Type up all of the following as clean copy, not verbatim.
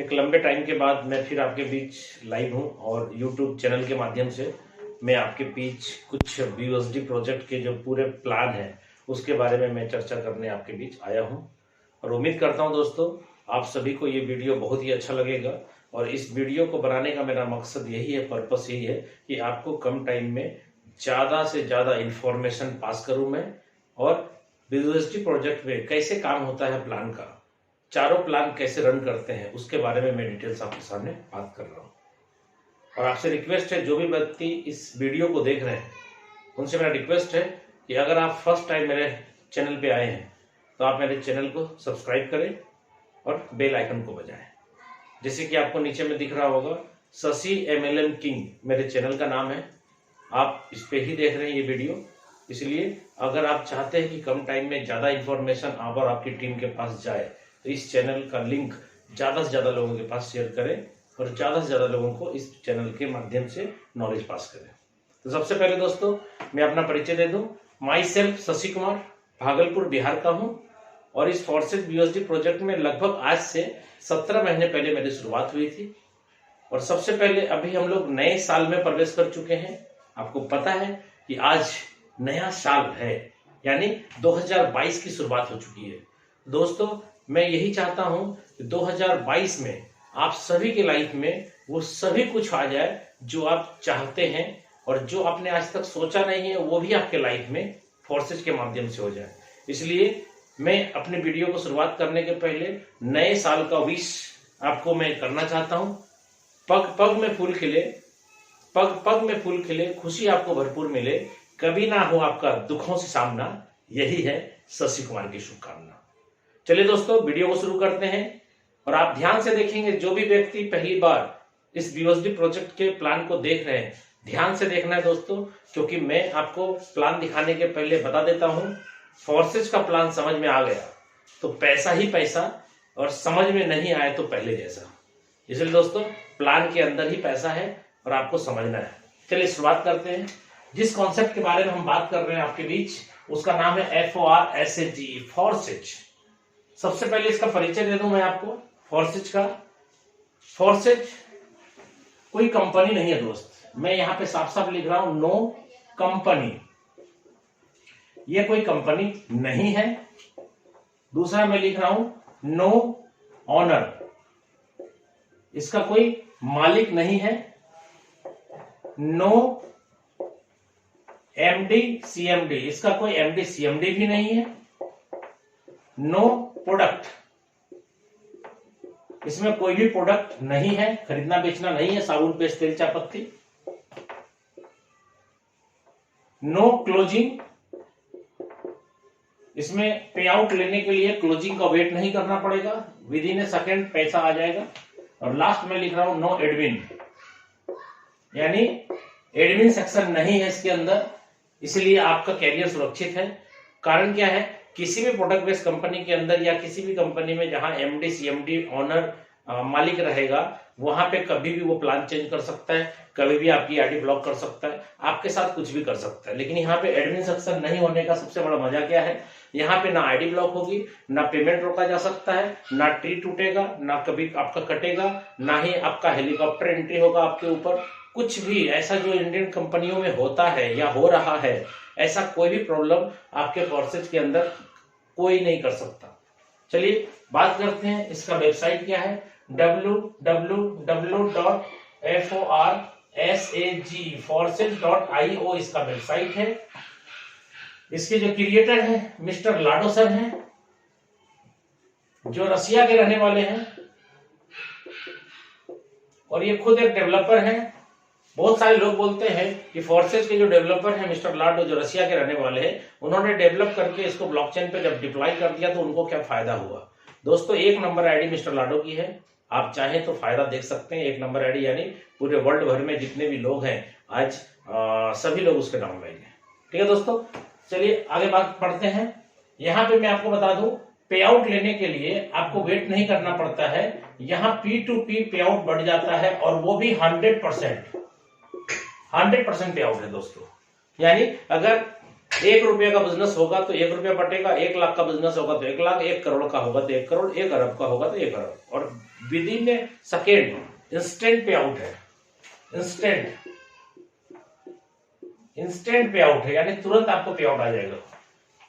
एक लंबे टाइम के बाद मैं फिर आपके बीच लाइव हूं और यूट्यूब चैनल के माध्यम से मैं आपके बीच कुछ BUSD प्रोजेक्ट के जो पूरे प्लान है उसके बारे में मैं चर्चा करने आपके बीच आया हूं और उम्मीद करता हूं दोस्तों आप सभी को ये वीडियो बहुत ही अच्छा लगेगा। और इस वीडियो को बनाने का मेरा मकसद यही है, पर्पस यही है कि आपको कम टाइम में ज़्यादा से ज़्यादा इंफॉर्मेशन पास करूं मैं और BUSD प्रोजेक्ट में कैसे काम होता है, प्लान का चारों प्लान कैसे रन करते हैं उसके बारे में मैं डिटेल्स आपके सामने बात कर रहा हूँ। और आपसे रिक्वेस्ट है, जो भी व्यक्ति इस वीडियो को देख रहे हैं उनसे मेरा रिक्वेस्ट है कि अगर आप फर्स्ट टाइम मेरे चैनल पे आए हैं तो आप मेरे चैनल को सब्सक्राइब करें और बेल आइकन को बजाएं। जैसे कि आपको नीचे में दिख रहा होगा, शशि MLM किंग मेरे चैनल का नाम है। आप इस पे ही देख रहे हैं ये वीडियो, इसलिए अगर आप चाहते हैं कि कम टाइम में ज़्यादा इन्फॉर्मेशन आप और आपकी टीम के पास जाए तो इस चैनल का लिंक ज़्यादा से ज़्यादा लोगों के पास शेयर करें और ज़्यादा से ज़्यादा लोगों को इस चैनल के माध्यम से नॉलेज पास करें। तो सबसे पहले दोस्तों मैं अपना परिचय दे दूं। माई सेल्फ शशि कुमार, भागलपुर बिहार का हूं और इस फॉर्सेज BUSD प्रोजेक्ट में लगभग आज से 17 महीने पहले मेरी शुरुआत हुई थी। और सबसे पहले अभी हम लोग नए साल में प्रवेश कर चुके हैं। आपको पता है कि आज नया साल है, यानी 2022 की शुरुआत हो चुकी है। दोस्तों मैं यही चाहता हूं कि 2022 में आप सभी के लाइफ में वो सभी कुछ आ जाए जो आप चाहते हैं और जो आपने आज तक सोचा नहीं है वो भी आपके लाइफ में फोर्सेज के माध्यम से हो जाए। इसलिए मैं अपने वीडियो को शुरुआत करने के पहले नए साल का विश आपको मैं करना चाहता हूं। पग पग में फूल खिले, पग पग में फूल खिले, खुशी आपको भरपूर मिले, कभी ना हो आपका दुखों से सामना, यही है शशि कुमार की शुभकामना। चलिए दोस्तों वीडियो को शुरू करते हैं और आप ध्यान से देखेंगे। जो भी व्यक्ति पहली बार इस BUSD प्रोजेक्ट के प्लान को देख रहे हैं, ध्यान से देखना है दोस्तों, क्योंकि मैं आपको प्लान दिखाने के पहले बता देता हूं, फोर्सेज का प्लान समझ में आ गया तो पैसा ही पैसा, और समझ में नहीं आए तो पहले जैसा। इसलिए दोस्तों प्लान के अंदर ही पैसा है और आपको समझना है। चलिए शुरुआत करते हैं। जिस कॉन्सेप्ट के बारे में हम बात कर रहे हैं आपके बीच, उसका नाम है FORSAGE, फोर्सेज। सबसे पहले इसका परिचय दे दूं मैं आपको फोर्सेज का। फोर्सेज कोई कंपनी नहीं है दोस्त, मैं यहां पे साफ साफ लिख रहा हूं, नो कंपनी। ये कोई कंपनी नहीं है। दूसरा मैं लिख रहा हूं, नो ऑनर, इसका कोई मालिक नहीं है। नो MD CMD, इसका कोई MD CMD भी नहीं है। नो प्रोडक्ट, इसमें कोई भी प्रोडक्ट नहीं है, खरीदना बेचना नहीं है, साबुन पेस्ट तेल चायपत्ती। नो क्लोजिंग, इसमें पे आउट लेने के लिए क्लोजिंग का वेट नहीं करना पड़ेगा, विद इन ए सेकेंड पैसा आ जाएगा। और लास्ट में लिख रहा हूं, नो एडमिन, यानी एडमिन सेक्शन नहीं है इसके अंदर, इसलिए आपका कैरियर सुरक्षित है। कारण क्या है, किसी भी प्रोडक्ट बेस्ड कंपनी के अंदर या किसी भी कंपनी में जहां MD CMD ऑनर मालिक रहेगा, वहां पे कभी भी वो प्लान चेंज कर सकता है, कभी भी आपकी ID ब्लॉक कर सकता है, आपके साथ कुछ भी कर सकता है। लेकिन यहाँ पे एडमिन सेक्शन नहीं होने का सबसे बड़ा मजा क्या है, यहाँ पे ना ID ब्लॉक होगी, ना पेमेंट रोका जा सकता है, ना ट्री टूटेगा, ना कभी आपका कटेगा, ना ही आपका हेलीकॉप्टर एंट्री होगा आपके ऊपर। कुछ भी ऐसा जो इंडियन कंपनियों में होता है या हो रहा है, ऐसा कोई भी प्रॉब्लम आपके फोर्सेज के अंदर कोई नहीं कर सकता। चलिए बात करते हैं इसका वेबसाइट क्या है। www.forsageforces.io इसका वेबसाइट है। इसके जो क्रिएटर हैं मिस्टर लाडो सर हैं, जो रसिया के रहने वाले हैं और ये खुद एक डेवलपर हैं। बहुत सारे लोग बोलते हैं कि फोर्सेज के जो डेवलपर हैं मिस्टर लाडो, जो रसिया के रहने वाले हैं, उन्होंने डेवलप करके इसको ब्लॉकचेन पे जब डिप्लॉय कर दिया तो उनको क्या फायदा हुआ। दोस्तों 1 नंबर आईडी मिस्टर लाडो की है, आप चाहें तो फायदा देख सकते हैं। 1 नंबर आईडी यानी पूरे वर्ल्ड भर में जितने भी लोग हैं आज सभी लोग उसके नाम में हैं। ठीक है दोस्तों, चलिए आगे बात पढ़ते हैं। यहाँ पे मैं आपको बता दूं, पे आउट लेने के लिए आपको वेट नहीं करना पड़ता है। यहाँ P2P पे आउट बढ़ जाता है और वो भी 100% पे आउट है दोस्तों। यानी अगर 1 रुपये का बिजनेस होगा तो 1 रुपया बटेगा, 1 लाख का बिजनेस होगा तो 1 लाख, 1 करोड़ का होगा तो 1 करोड़, 1 अरब का होगा तो 1 अरब, और विद इन सेकेंड इंस्टेंट पे आउट है, इंस्टेंट पे आउट है, यानी तुरंत आपको पे आउट आ जाएगा।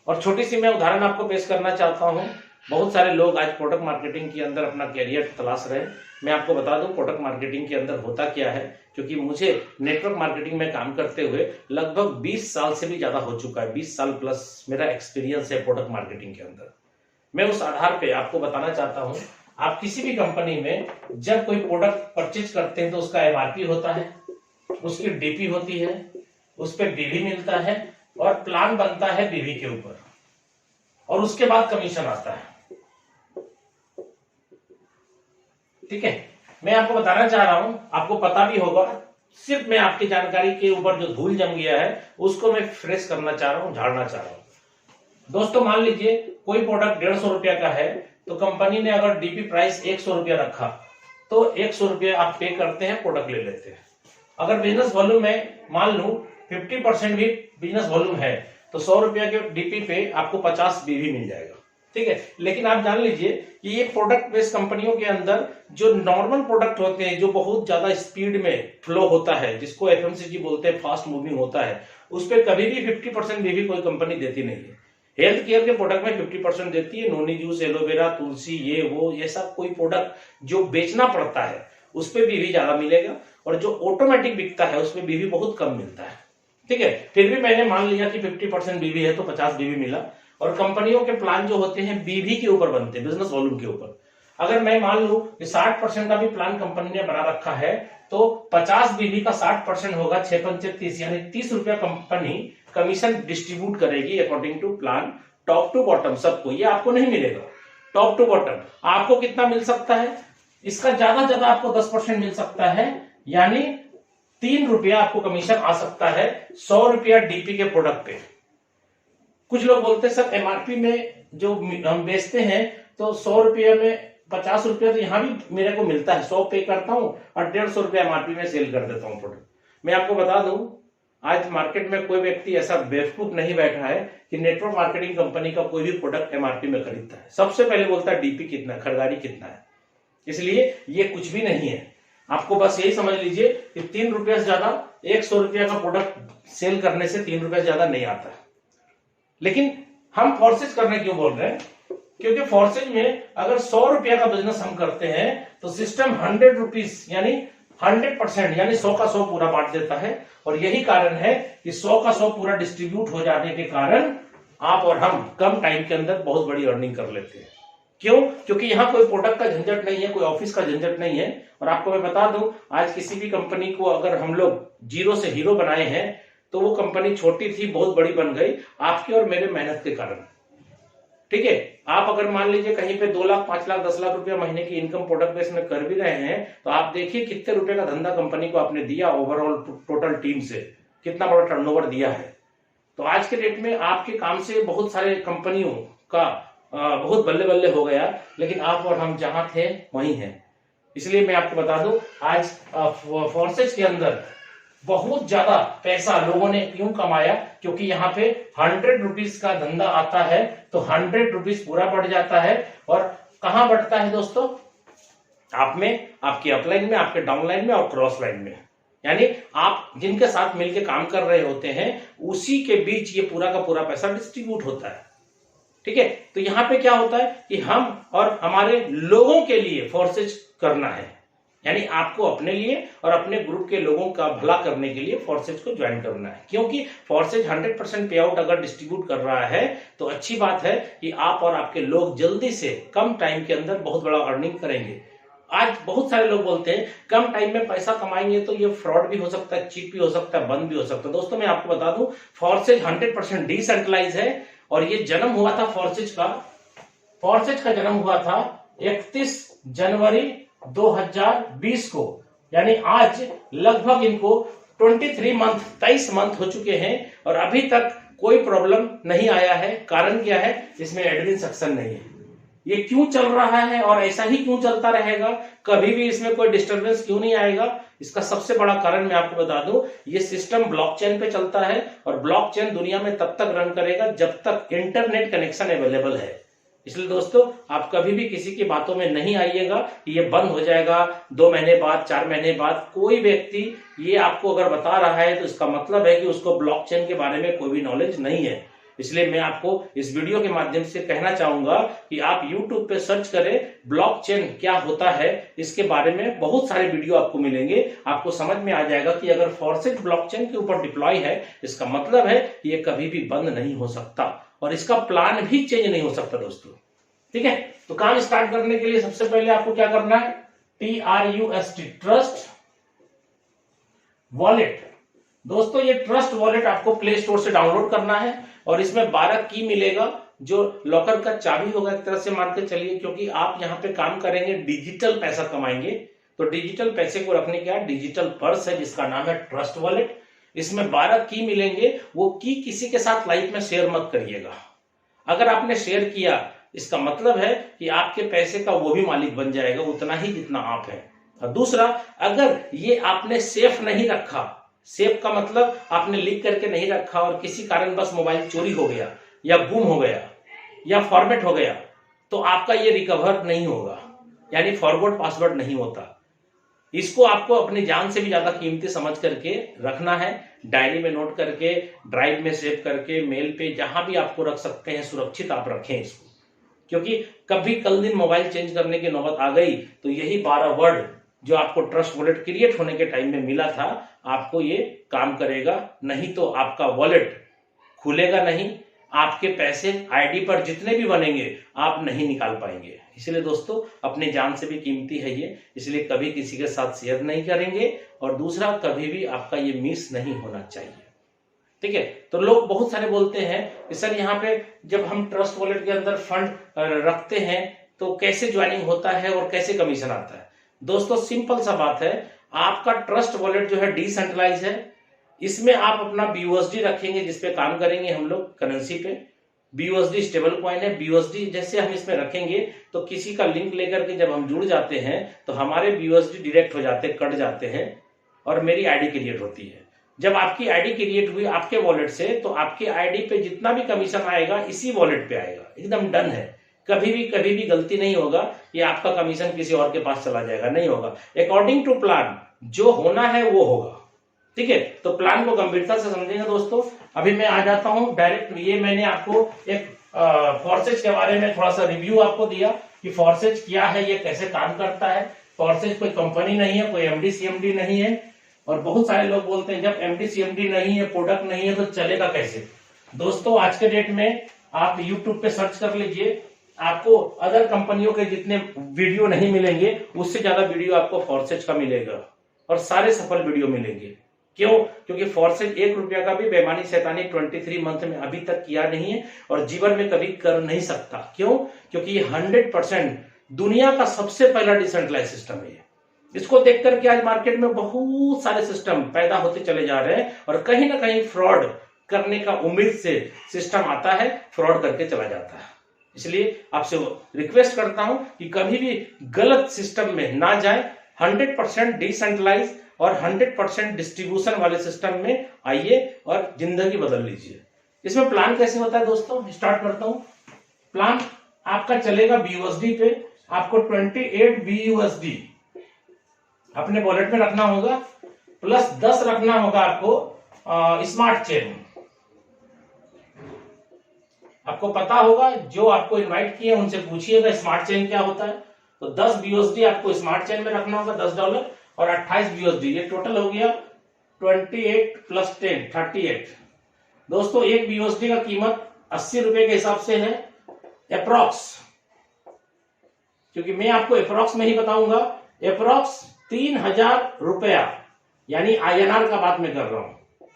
और छोटी सी मैं उदाहरण आपको पेश करना चाहता हूं। बहुत सारे लोग आज प्रोडक्ट मार्केटिंग के अंदर अपना कैरियर तलाश रहे हैं। मैं आपको बता दूं प्रोडक्ट मार्केटिंग के अंदर होता क्या है, क्योंकि मुझे नेटवर्क मार्केटिंग में काम करते हुए लगभग 20 साल से भी ज्यादा हो चुका है, 20 साल प्लस मेरा एक्सपीरियंस है प्रोडक्ट मार्केटिंग के अंदर। मैं उस आधार पे आपको बताना चाहता हूं, आप किसी भी कंपनी में जब कोई प्रोडक्ट परचेज करते हैं तो उसका एमआरपी होता है, उसकी डीपी होती है, उस पर बीवी मिलता है और प्लान बनता है बीवी के ऊपर, और उसके बाद कमीशन आता है। ठीक है, मैं आपको बताना चाह रहा हूं, आपको पता भी होगा, सिर्फ मैं आपकी जानकारी के ऊपर जो धूल जम गया है उसको मैं फ्रेश करना चाह रहा हूं, झाड़ना चाह रहा हूं। दोस्तों मान लीजिए कोई प्रोडक्ट 150 रुपया का है, तो कंपनी ने अगर डीपी प्राइस 100 रुपया रखा तो 100 रुपया आप पे करते हैं, प्रोडक्ट ले लेते हैं। अगर बिजनेस वॉल्यूम में मान लू 50% भी बिजनेस वॉल्यूम है तो 100 रुपया के डीपी पे आपको 50 बीवी मिल जाएगा। ठीक है, लेकिन आप जान लीजिए कि ये प्रोडक्ट बेस्ड कंपनियों के अंदर जो नॉर्मल प्रोडक्ट होते हैं, जो बहुत ज्यादा स्पीड में फ्लो होता है, जिसको एफएमसीजी बोलते हैं, फास्ट मूविंग होता है, उस पर कभी भी 50% बीवी कोई कंपनी देती नहीं है। हेल्थ केयर के प्रोडक्ट में 50% देती है, नोनी जूस, एलोवेरा, तुलसी, ये सब कोई प्रोडक्ट जो बेचना पड़ता है उस पर बीवी ज्यादा मिलेगा, और जो ऑटोमेटिक बिकता है उसमें बीवी बहुत कम मिलता है। ठीक है, फिर भी मैंने मान लिया कि 50% बीवी है तो 50 बीवी मिला। और कंपनियों के प्लान जो होते हैं बीवी के ऊपर बनते हैं, बिजनेस वॉल्यूम के ऊपर। अगर मैं मान लू कि 60% का भी प्लान कंपनी ने बना रखा है तो 50 बीवी का 60% होगा, 6 पंचे 30, यानी 30 रुपया कंपनी कमीशन डिस्ट्रीब्यूट करेगी according to plan, top to bottom सबको। ये आपको नहीं मिलेगा टॉप टू बॉटम। आपको कितना मिल सकता है, इसका ज्यादा ज्यादा आपको 10% मिल सकता है, यानी 3 रुपया आपको कमीशन आ सकता है 100 रुपया डीपी के प्रोडक्ट पे। कुछ लोग बोलते हैं सर एमआरपी में जो हम बेचते हैं तो 100 रुपया में 50 रुपया तो यहां भी मेरे को मिलता है, 100 पे करता हूं और 150 रुपया एमआरपी में सेल कर देता हूं प्रोडक्ट। मैं आपको बता दूं, आज मार्केट में कोई व्यक्ति ऐसा बेवकूफ नहीं बैठा है कि नेटवर्क मार्केटिंग कंपनी का कोई भी प्रोडक्ट एमआरपी में खरीदता है। सबसे पहले बोलता है डीपी कितना है, खरीदारी कितना है। इसलिए ये कुछ भी नहीं है। आपको बस यही समझ लीजिए कि 3 रुपया से ज्यादा 100 रुपया का प्रोडक्ट सेल करने से 3 रुपया से ज्यादा नहीं आता है। लेकिन हम फोर्सेज करने क्यों बोल रहे हैं, क्योंकि फोर्सेज में अगर 100 रुपया का बिजनेस हम करते हैं तो सिस्टम 100 रुपीज यानी 100% यानी 100 का 100 पूरा बांट देता है। और यही कारण है कि 100 का 100 पूरा डिस्ट्रीब्यूट हो जाने के कारण आप और हम कम टाइम के अंदर बहुत बड़ी अर्निंग कर लेते हैं। क्यों? क्योंकि यहाँ कोई प्रोडक्ट का झंझट नहीं है, कोई ऑफिस का झंझट नहीं है। और आपको मैं बता दूं, आज किसी भी कंपनी को अगर हम लोग जीरो से हीरो बनाए हैं तो वो कंपनी छोटी थी बहुत बड़ी बन गई आपकी और मेरे मेहनत के कारण। ठीक है, आप अगर मान लीजिए कहीं पे 2 लाख 5 लाख 10 लाख रुपया महीने की इनकम प्रोडक्ट बेस में कर भी रहे हैं तो आप देखिए कितने रुपए का धंधा कंपनी को आपने दिया, ओवरऑल टोटल टीम से कितना बड़ा टर्नओवर दिया है। तो आज के डेट में आपके काम से बहुत सारे कंपनियों का बहुत बल्ले बल्ले हो गया, लेकिन आप और हम जहां थे वहीं हैं। इसलिए मैं आपको बता दूं, आज फोर्सेज के अंदर बहुत ज्यादा पैसा लोगों ने क्यों कमाया, क्योंकि यहाँ पे 100 रुपीज का धंधा आता है तो 100 रुपीज पूरा बढ़ जाता है। और कहां बढ़ता है दोस्तों? आप में, आपके अपलाइन में, आपके डाउनलाइन में और क्रॉस लाइन में, यानी आप जिनके साथ मिलकर काम कर रहे होते हैं उसी के बीच ये पूरा का पूरा पैसा डिस्ट्रीब्यूट होता है। ठीक है, तो यहाँ पे क्या होता है कि हम और हमारे लोगों के लिए फोर्सेज करना है, यानी आपको अपने लिए और अपने ग्रुप के लोगों का भला करने के लिए फोर्सेज को ज्वाइन करना है। क्योंकि फोर्सेज 100% पे आउट अगर डिस्ट्रीब्यूट कर रहा है तो अच्छी बात है कि आप और आपके लोग जल्दी से कम टाइम के अंदर बहुत बड़ा अर्निंग करेंगे। आज बहुत सारे लोग बोलते हैं कम टाइम में पैसा कमाएंगे तो ये फ्रॉड भी हो सकता है, चीट भी हो सकता है, बंद भी हो सकता है। दोस्तों मैं आपको बता दूं, फोर्सेज 100% डिसेंट्रलाइज है और ये जन्म हुआ था फोर्सेज का जन्म हुआ था 31 जनवरी 2020 को, यानी आज लगभग इनको 23 मंथ हो चुके हैं और अभी तक कोई प्रॉब्लम नहीं आया है। कारण क्या है? इसमें एडमिन सेक्शन नहीं है। ये क्यों चल रहा है और ऐसा ही क्यों चलता रहेगा, कभी भी इसमें कोई डिस्टरबेंस क्यों नहीं आएगा? इसका सबसे बड़ा कारण मैं आपको बता दूं, ये सिस्टम ब्लॉकचेन पे चलता है और ब्लॉकचेन दुनिया में तब तक रन करेगा जब तक इंटरनेट कनेक्शन अवेलेबल है। इसलिए दोस्तों आप कभी भी किसी की बातों में नहीं आइएगा कि ये बंद हो जाएगा 2 महीने बाद, 4 महीने बाद। कोई व्यक्ति ये आपको अगर बता रहा है तो इसका मतलब है कि उसको ब्लॉकचेन के बारे में कोई भी नॉलेज नहीं है। इसलिए मैं आपको इस वीडियो के माध्यम से कहना चाहूंगा कि आप YouTube पे सर्च करें ब्लॉकचेन क्या होता है, इसके बारे में बहुत सारे वीडियो आपको मिलेंगे। आपको समझ में आ जाएगा कि अगर फॉरसेट ब्लॉकचेन के ऊपर डिप्लॉय है, इसका मतलब है कि ये कभी भी बंद नहीं हो सकता और इसका प्लान भी चेंज नहीं हो सकता दोस्तों। ठीक है, तो काम स्टार्ट करने के लिए सबसे पहले आपको क्या करना है, TRUST ट्रस्ट वॉलेट। दोस्तों ये ट्रस्ट वॉलेट आपको प्ले स्टोर से डाउनलोड करना है और इसमें 12 की मिलेगा जो लॉकर का चाबी होगा एक तरह से मान के चलिए, क्योंकि आप यहाँ पे काम करेंगे, डिजिटल पैसा कमाएंगे। तो डिजिटल पैसे को रखने का डिजिटल पर्स है जिसका नाम है ट्रस्ट वॉलेट। इसमें 12 की मिलेंगे, वो की किसी के साथ लाइफ में शेयर मत करिएगा। अगर आपने शेयर किया इसका मतलब है कि आपके पैसे का वो भी मालिक बन जाएगा उतना ही जितना आप हैं। और दूसरा, अगर ये आपने सेफ नहीं रखा, सेफ का मतलब आपने लिख करके नहीं रखा और किसी कारण बस मोबाइल चोरी हो गया या गुम हो गया या फॉर्मेट हो गया, तो आपका ये रिकवर नहीं होगा, यानी फॉरवर्ड पासवर्ड नहीं होता। इसको आपको अपनी जान से भी ज्यादा कीमती समझ करके रखना है, डायरी में नोट करके, ड्राइव में सेव करके, मेल पे, जहां भी आपको रख सकते हैं सुरक्षित आप रखें इसको, क्योंकि कभी कल दिन मोबाइल चेंज करने की नौबत आ गई तो यही 12 वर्ड जो आपको ट्रस्ट वॉलेट क्रिएट होने के टाइम में मिला था आपको ये काम करेगा। नहीं तो आपका वॉलेट खुलेगा नहीं, आपके पैसे आईडी पर जितने भी बनेंगे आप नहीं निकाल पाएंगे। इसलिए दोस्तों अपनी जान से भी कीमती है ये, इसलिए कभी किसी के साथ शेयर नहीं करेंगे। और दूसरा, कभी भी आपका ये मिस नहीं होना चाहिए। ठीक है, तो लोग बहुत सारे बोलते हैं कि सर यहाँ पे जब हम ट्रस्ट वॉलेट के अंदर फंड रखते हैं तो कैसे ज्वाइनिंग होता है और कैसे कमीशन आता है। दोस्तों सिंपल सा बात है, आपका ट्रस्ट वॉलेट जो है डिसेंट्रलाइज है। इसमें आप अपना BUSD रखेंगे जिसपे काम करेंगे हम लोग करेंसी पे। BUSD स्टेबल कॉइन है। BUSD जैसे हम इसमें रखेंगे तो किसी का लिंक लेकर के जब हम जुड़ जाते हैं तो हमारे BUSD डायरेक्ट हो जाते, कट जाते हैं और मेरी आईडी क्रिएट होती है। जब आपकी आईडी क्रिएट हुई आपके वॉलेट से तो आपकी आईडी पे जितना भी कमीशन आएगा इसी वॉलेट पे आएगा, एकदम डन है। कभी भी गलती नहीं होगा कि आपका कमीशन किसी और के पास चला जाएगा, नहीं होगा। अकॉर्डिंग टू प्लान जो होना है वो होगा। ठीक है, तो प्लान को गंभीरता से समझेंगे दोस्तों। अभी मैं आ जाता हूं डायरेक्ट, ये मैंने आपको एक फॉरसेज के बारे में थोड़ा सा रिव्यू आपको दिया कि फॉरसेज क्या है, ये कैसे काम करता है। फॉरसेज कोई कंपनी नहीं है, कोई MD CMD नहीं है। और बहुत सारे लोग बोलते हैं जब MD CMD नहीं है, प्रोडक्ट नहीं है तो चलेगा कैसे। दोस्तों आज के डेट में आप YouTube पे सर्च कर लीजिए, आपको अदर कंपनियों के जितने वीडियो नहीं मिलेंगे उससे ज्यादा वीडियो आपको फॉरसेज का मिलेगा और सारे सफल वीडियो मिलेंगे। क्यों? क्योंकि फॉरसेज 1 रुपया का भी बेईमानी शैतानी 23 मंथ में अभी तक किया नहीं है और जीवन में कभी कर नहीं सकता। क्यों? क्योंकि ये 100% दुनिया का सबसे पहला डिसेंट्रलाइज सिस्टम है। इसको देख करके आज मार्केट में बहुत सारे सिस्टम पैदा होते चले जा रहे हैं और कहीं ना कहीं फ्रॉड करने का उम्मीद से सिस्टम आता है, फ्रॉड करके चला जाता है। इसलिए आपसे रिक्वेस्ट करता हूं कि कभी भी गलत सिस्टम में ना जाए। 100% डिसेंट्रलाइज और 100% डिस्ट्रीब्यूशन वाले सिस्टम में आइए और जिंदगी बदल लीजिए। इसमें प्लान कैसे होता है दोस्तों, स्टार्ट करता हूं। प्लान आपका चलेगा BUSD पे, आपको 28 BUSD अपने वॉलेट में रखना होगा, प्लस 10 रखना होगा आपको स्मार्ट चेन। आपको पता होगा, जो आपको इनवाइट किए उनसे पूछिएगा स्मार्ट चेन क्या होता है। तो 10 BUSD आपको स्मार्ट चेन में रखना होगा, $10 और 28 BUSD, ये टोटल हो गया 28 प्लस 10 38। दोस्तों एक BUSD का कीमत 80 रुपए के हिसाब से है अप्रॉक्स, क्योंकि मैं आपको अप्रॉक्स में ही बताऊंगा। अप्रॉक्स 3000 रुपया, यानी INR का बात मैं कर रहा हूं।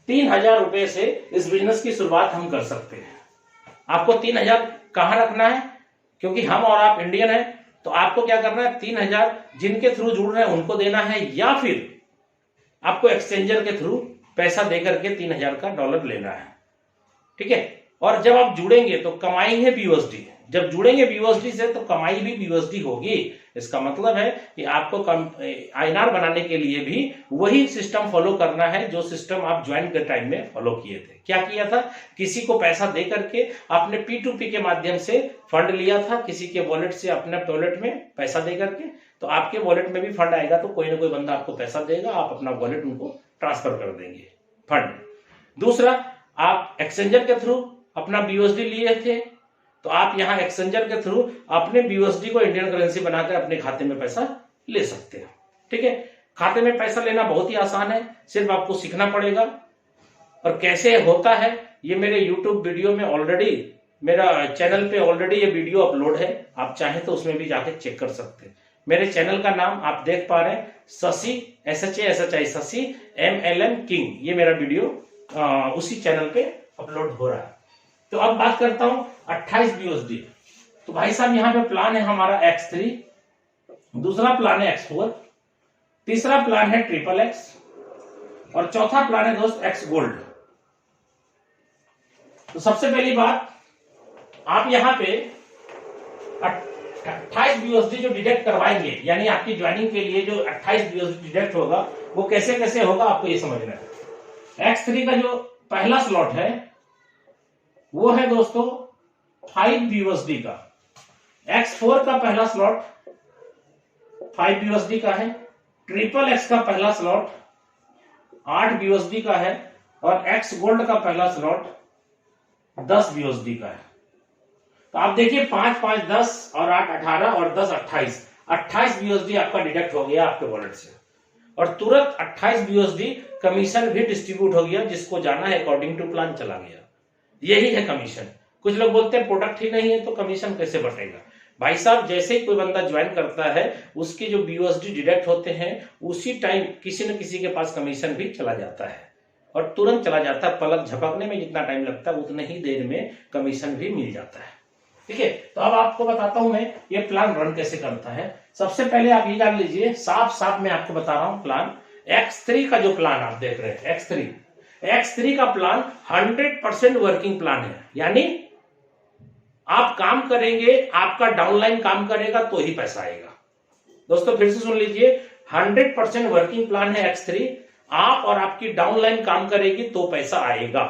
3000 रुपए से इस बिजनेस की शुरुआत हम कर सकते हैं। आपको 3000 कहां रखना है, क्योंकि हम और आप इंडियन हैं, तो आपको क्या करना है, 3000 जिनके थ्रू जुड़ रहे हैं उनको देना है, या फिर आपको एक्सचेंजर के थ्रू पैसा देकर के 3000 का डॉलर लेना है। ठीक है, और जब आप जुड़ेंगे तो कमाएंगे BUSD, जब जुड़ेंगे BUSD से तो कमाई भी BUSD होगी। इसका मतलब है कि आपको INR बनाने के लिए भी वही सिस्टम फॉलो करना है जो सिस्टम आप ज्वाइन के टाइम में फॉलो किए थे। क्या किया था? किसी को पैसा दे करके आपने P2P के माध्यम से फंड लिया था, किसी के वॉलेट से अपने वॉलेट में पैसा दे करके, तो आपके वॉलेट में भी फंड आएगा तो कोई ना कोई बंदा आपको पैसा देगा, आप अपना वॉलेट उनको ट्रांसफर कर देंगे फंड। दूसरा, आप एक्सचेंजर के थ्रू अपना BUSD लिए थे तो आप यहां एक्सचेंजर के थ्रू अपने BUSD को इंडियन करेंसी बनाकर अपने खाते में पैसा ले सकते हैं। ठीक है, खाते में पैसा लेना बहुत ही आसान है, सिर्फ आपको सीखना पड़ेगा। और कैसे होता है ये मेरे YouTube वीडियो में ऑलरेडी, मेरा चैनल पे ऑलरेडी ये वीडियो अपलोड है, आप चाहें तो उसमें भी जाके चेक कर सकते हैं। मेरे चैनल का नाम आप देख पा रहे हैं, Shashi SHI Shashi MLM king, ये मेरा वीडियो उसी चैनल पे अपलोड हो रहा है। तो अब बात करता हूं 28 BUSD। तो भाई साहब यहां पे प्लान है हमारा X3, दूसरा प्लान है X4, तीसरा प्लान है XXX और चौथा प्लान है दोस्त X गोल्ड। तो सबसे पहली बात, आप यहां पे 28 BUSD जो डिडक्ट करवाएंगे, यानी आपकी ज्वाइनिंग के लिए जो 28 BUSD डिडक्ट होगा वो कैसे कैसे होगा आपको ये समझना है। X3 का जो पहला स्लॉट है वो है दोस्तों 5 BUSD का, X4 का पहला स्लॉट 5 BUSD का है, XXX का पहला स्लॉट 8 BUSD का है और X गोल्ड का पहला स्लॉट 10 BUSD का है। तो आप देखिए 5 5 10 और 8 18 और 10 28 BUSD आपका डिडक्ट हो गया आपके वॉलेट से, और तुरंत 28 BUSD कमीशन भी डिस्ट्रीब्यूट हो गया, जिसको जाना है अकॉर्डिंग टू प्लान चला गया। यही है कमीशन। कुछ लोग बोलते हैं प्रोडक्ट ही नहीं है तो कमीशन कैसे बटेगा। भाई साहब, जैसे ही कोई बंदा ज्वाइन करता है उसके जो BUSD डिडक्ट होते हैं उसी टाइम किसी न किसी के पास कमीशन भी चला जाता है, और तुरंत चला जाता है। पलक झपकने में जितना टाइम लगता है उतने ही देर में कमीशन भी मिल जाता है। ठीक है, तो अब आपको बताता हूं मैं ये प्लान रन कैसे करता है। सबसे पहले आप ये जान लीजिए, साफ साफ मैं आपको बता रहा हूं प्लान। X3 का जो प्लान आप देख रहे हैं X3 का प्लान 100% वर्किंग प्लान है, यानी आप काम करेंगे, आपका डाउनलाइन काम करेगा तो ही पैसा आएगा। दोस्तों फिर से सुन लीजिए, 100% वर्किंग प्लान है X3, आप और आपकी डाउनलाइन काम करेगी तो पैसा आएगा।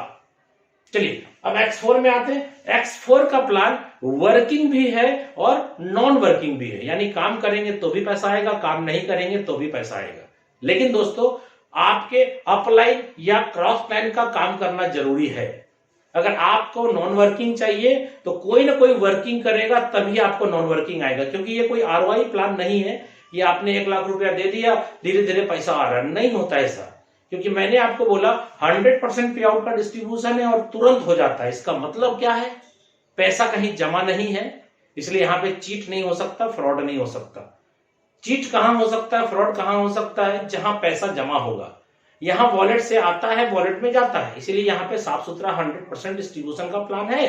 चलिए अब X4 में आते हैं। X4 का प्लान वर्किंग भी है और नॉन वर्किंग भी है, यानी काम करेंगे तो भी पैसा आएगा, काम नहीं करेंगे तो भी पैसा आएगा। लेकिन दोस्तों आपके अपलाइन या क्रॉस लाइन का काम करना जरूरी है। अगर आपको नॉन वर्किंग चाहिए तो कोई ना कोई वर्किंग करेगा तभी आपको नॉन वर्किंग आएगा, क्योंकि ये कोई ROI प्लान नहीं है। ये आपने 1 लाख रुपया दे दिया, धीरे धीरे पैसा आ रहा नहीं होता ऐसा, क्योंकि मैंने आपको बोला 100% पे आउट का डिस्ट्रीब्यूशन है और तुरंत हो जाता है। इसका मतलब क्या है? पैसा कहीं जमा नहीं है, इसलिए यहां पे चीट नहीं हो सकता, फ्रॉड नहीं हो सकता। चीट कहां हो सकता है, फ्रॉड कहां हो सकता है? जहां पैसा जमा होगा। यहां वॉलेट से आता है, वॉलेट में जाता है, इसीलिए यहां पे साफ सुथरा 100% डिस्ट्रीब्यूशन का प्लान है।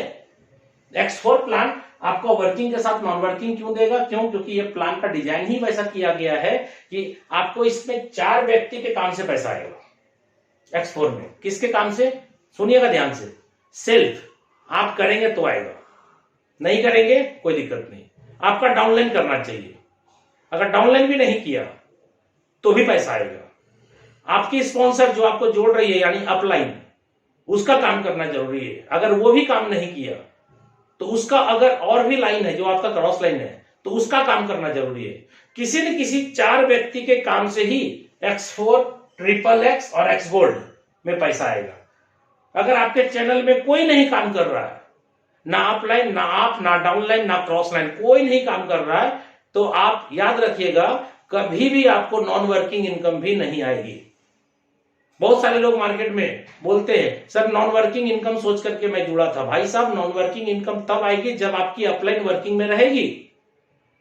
X4 प्लान आपको वर्किंग के साथ नॉन वर्किंग क्यों देगा? क्यों? क्योंकि ये प्लान का डिजाइन ही वैसा किया गया है कि आपको इसमें 4 व्यक्ति के काम से पैसा आएगा। X4 में किसके काम से? सुनिएगा ध्यान से, सेल्फ आप करेंगे तो आएगा, नहीं करेंगे कोई दिक्कत नहीं। आपका डाउनलाइन करना चाहिए, अगर डाउनलाइन भी नहीं किया तो भी पैसा आएगा। आपकी स्पॉन्सर जो आपको जोड़ रही है यानी अपलाइन, उसका काम करना जरूरी है। अगर वो भी काम नहीं किया तो उसका, अगर और भी लाइन है जो आपका क्रॉस लाइन है तो उसका काम करना जरूरी है। किसी न किसी 4 व्यक्ति के काम से ही X4, XXX और X गोल्ड में पैसा आएगा। अगर आपके चैनल में कोई नहीं काम कर रहा है, ना अपलाइन, ना आप, ना डाउनलाइन, ना क्रॉस लाइन, कोई नहीं काम कर रहा है, तो आप याद रखिएगा कभी भी आपको नॉन वर्किंग इनकम भी नहीं आएगी। बहुत सारे लोग मार्केट में बोलते हैं सर नॉन वर्किंग इनकम सोच करके मैं जुड़ा था। भाई साहब, नॉन वर्किंग इनकम तब आएगी जब आपकी अपलाइन वर्किंग में रहेगी।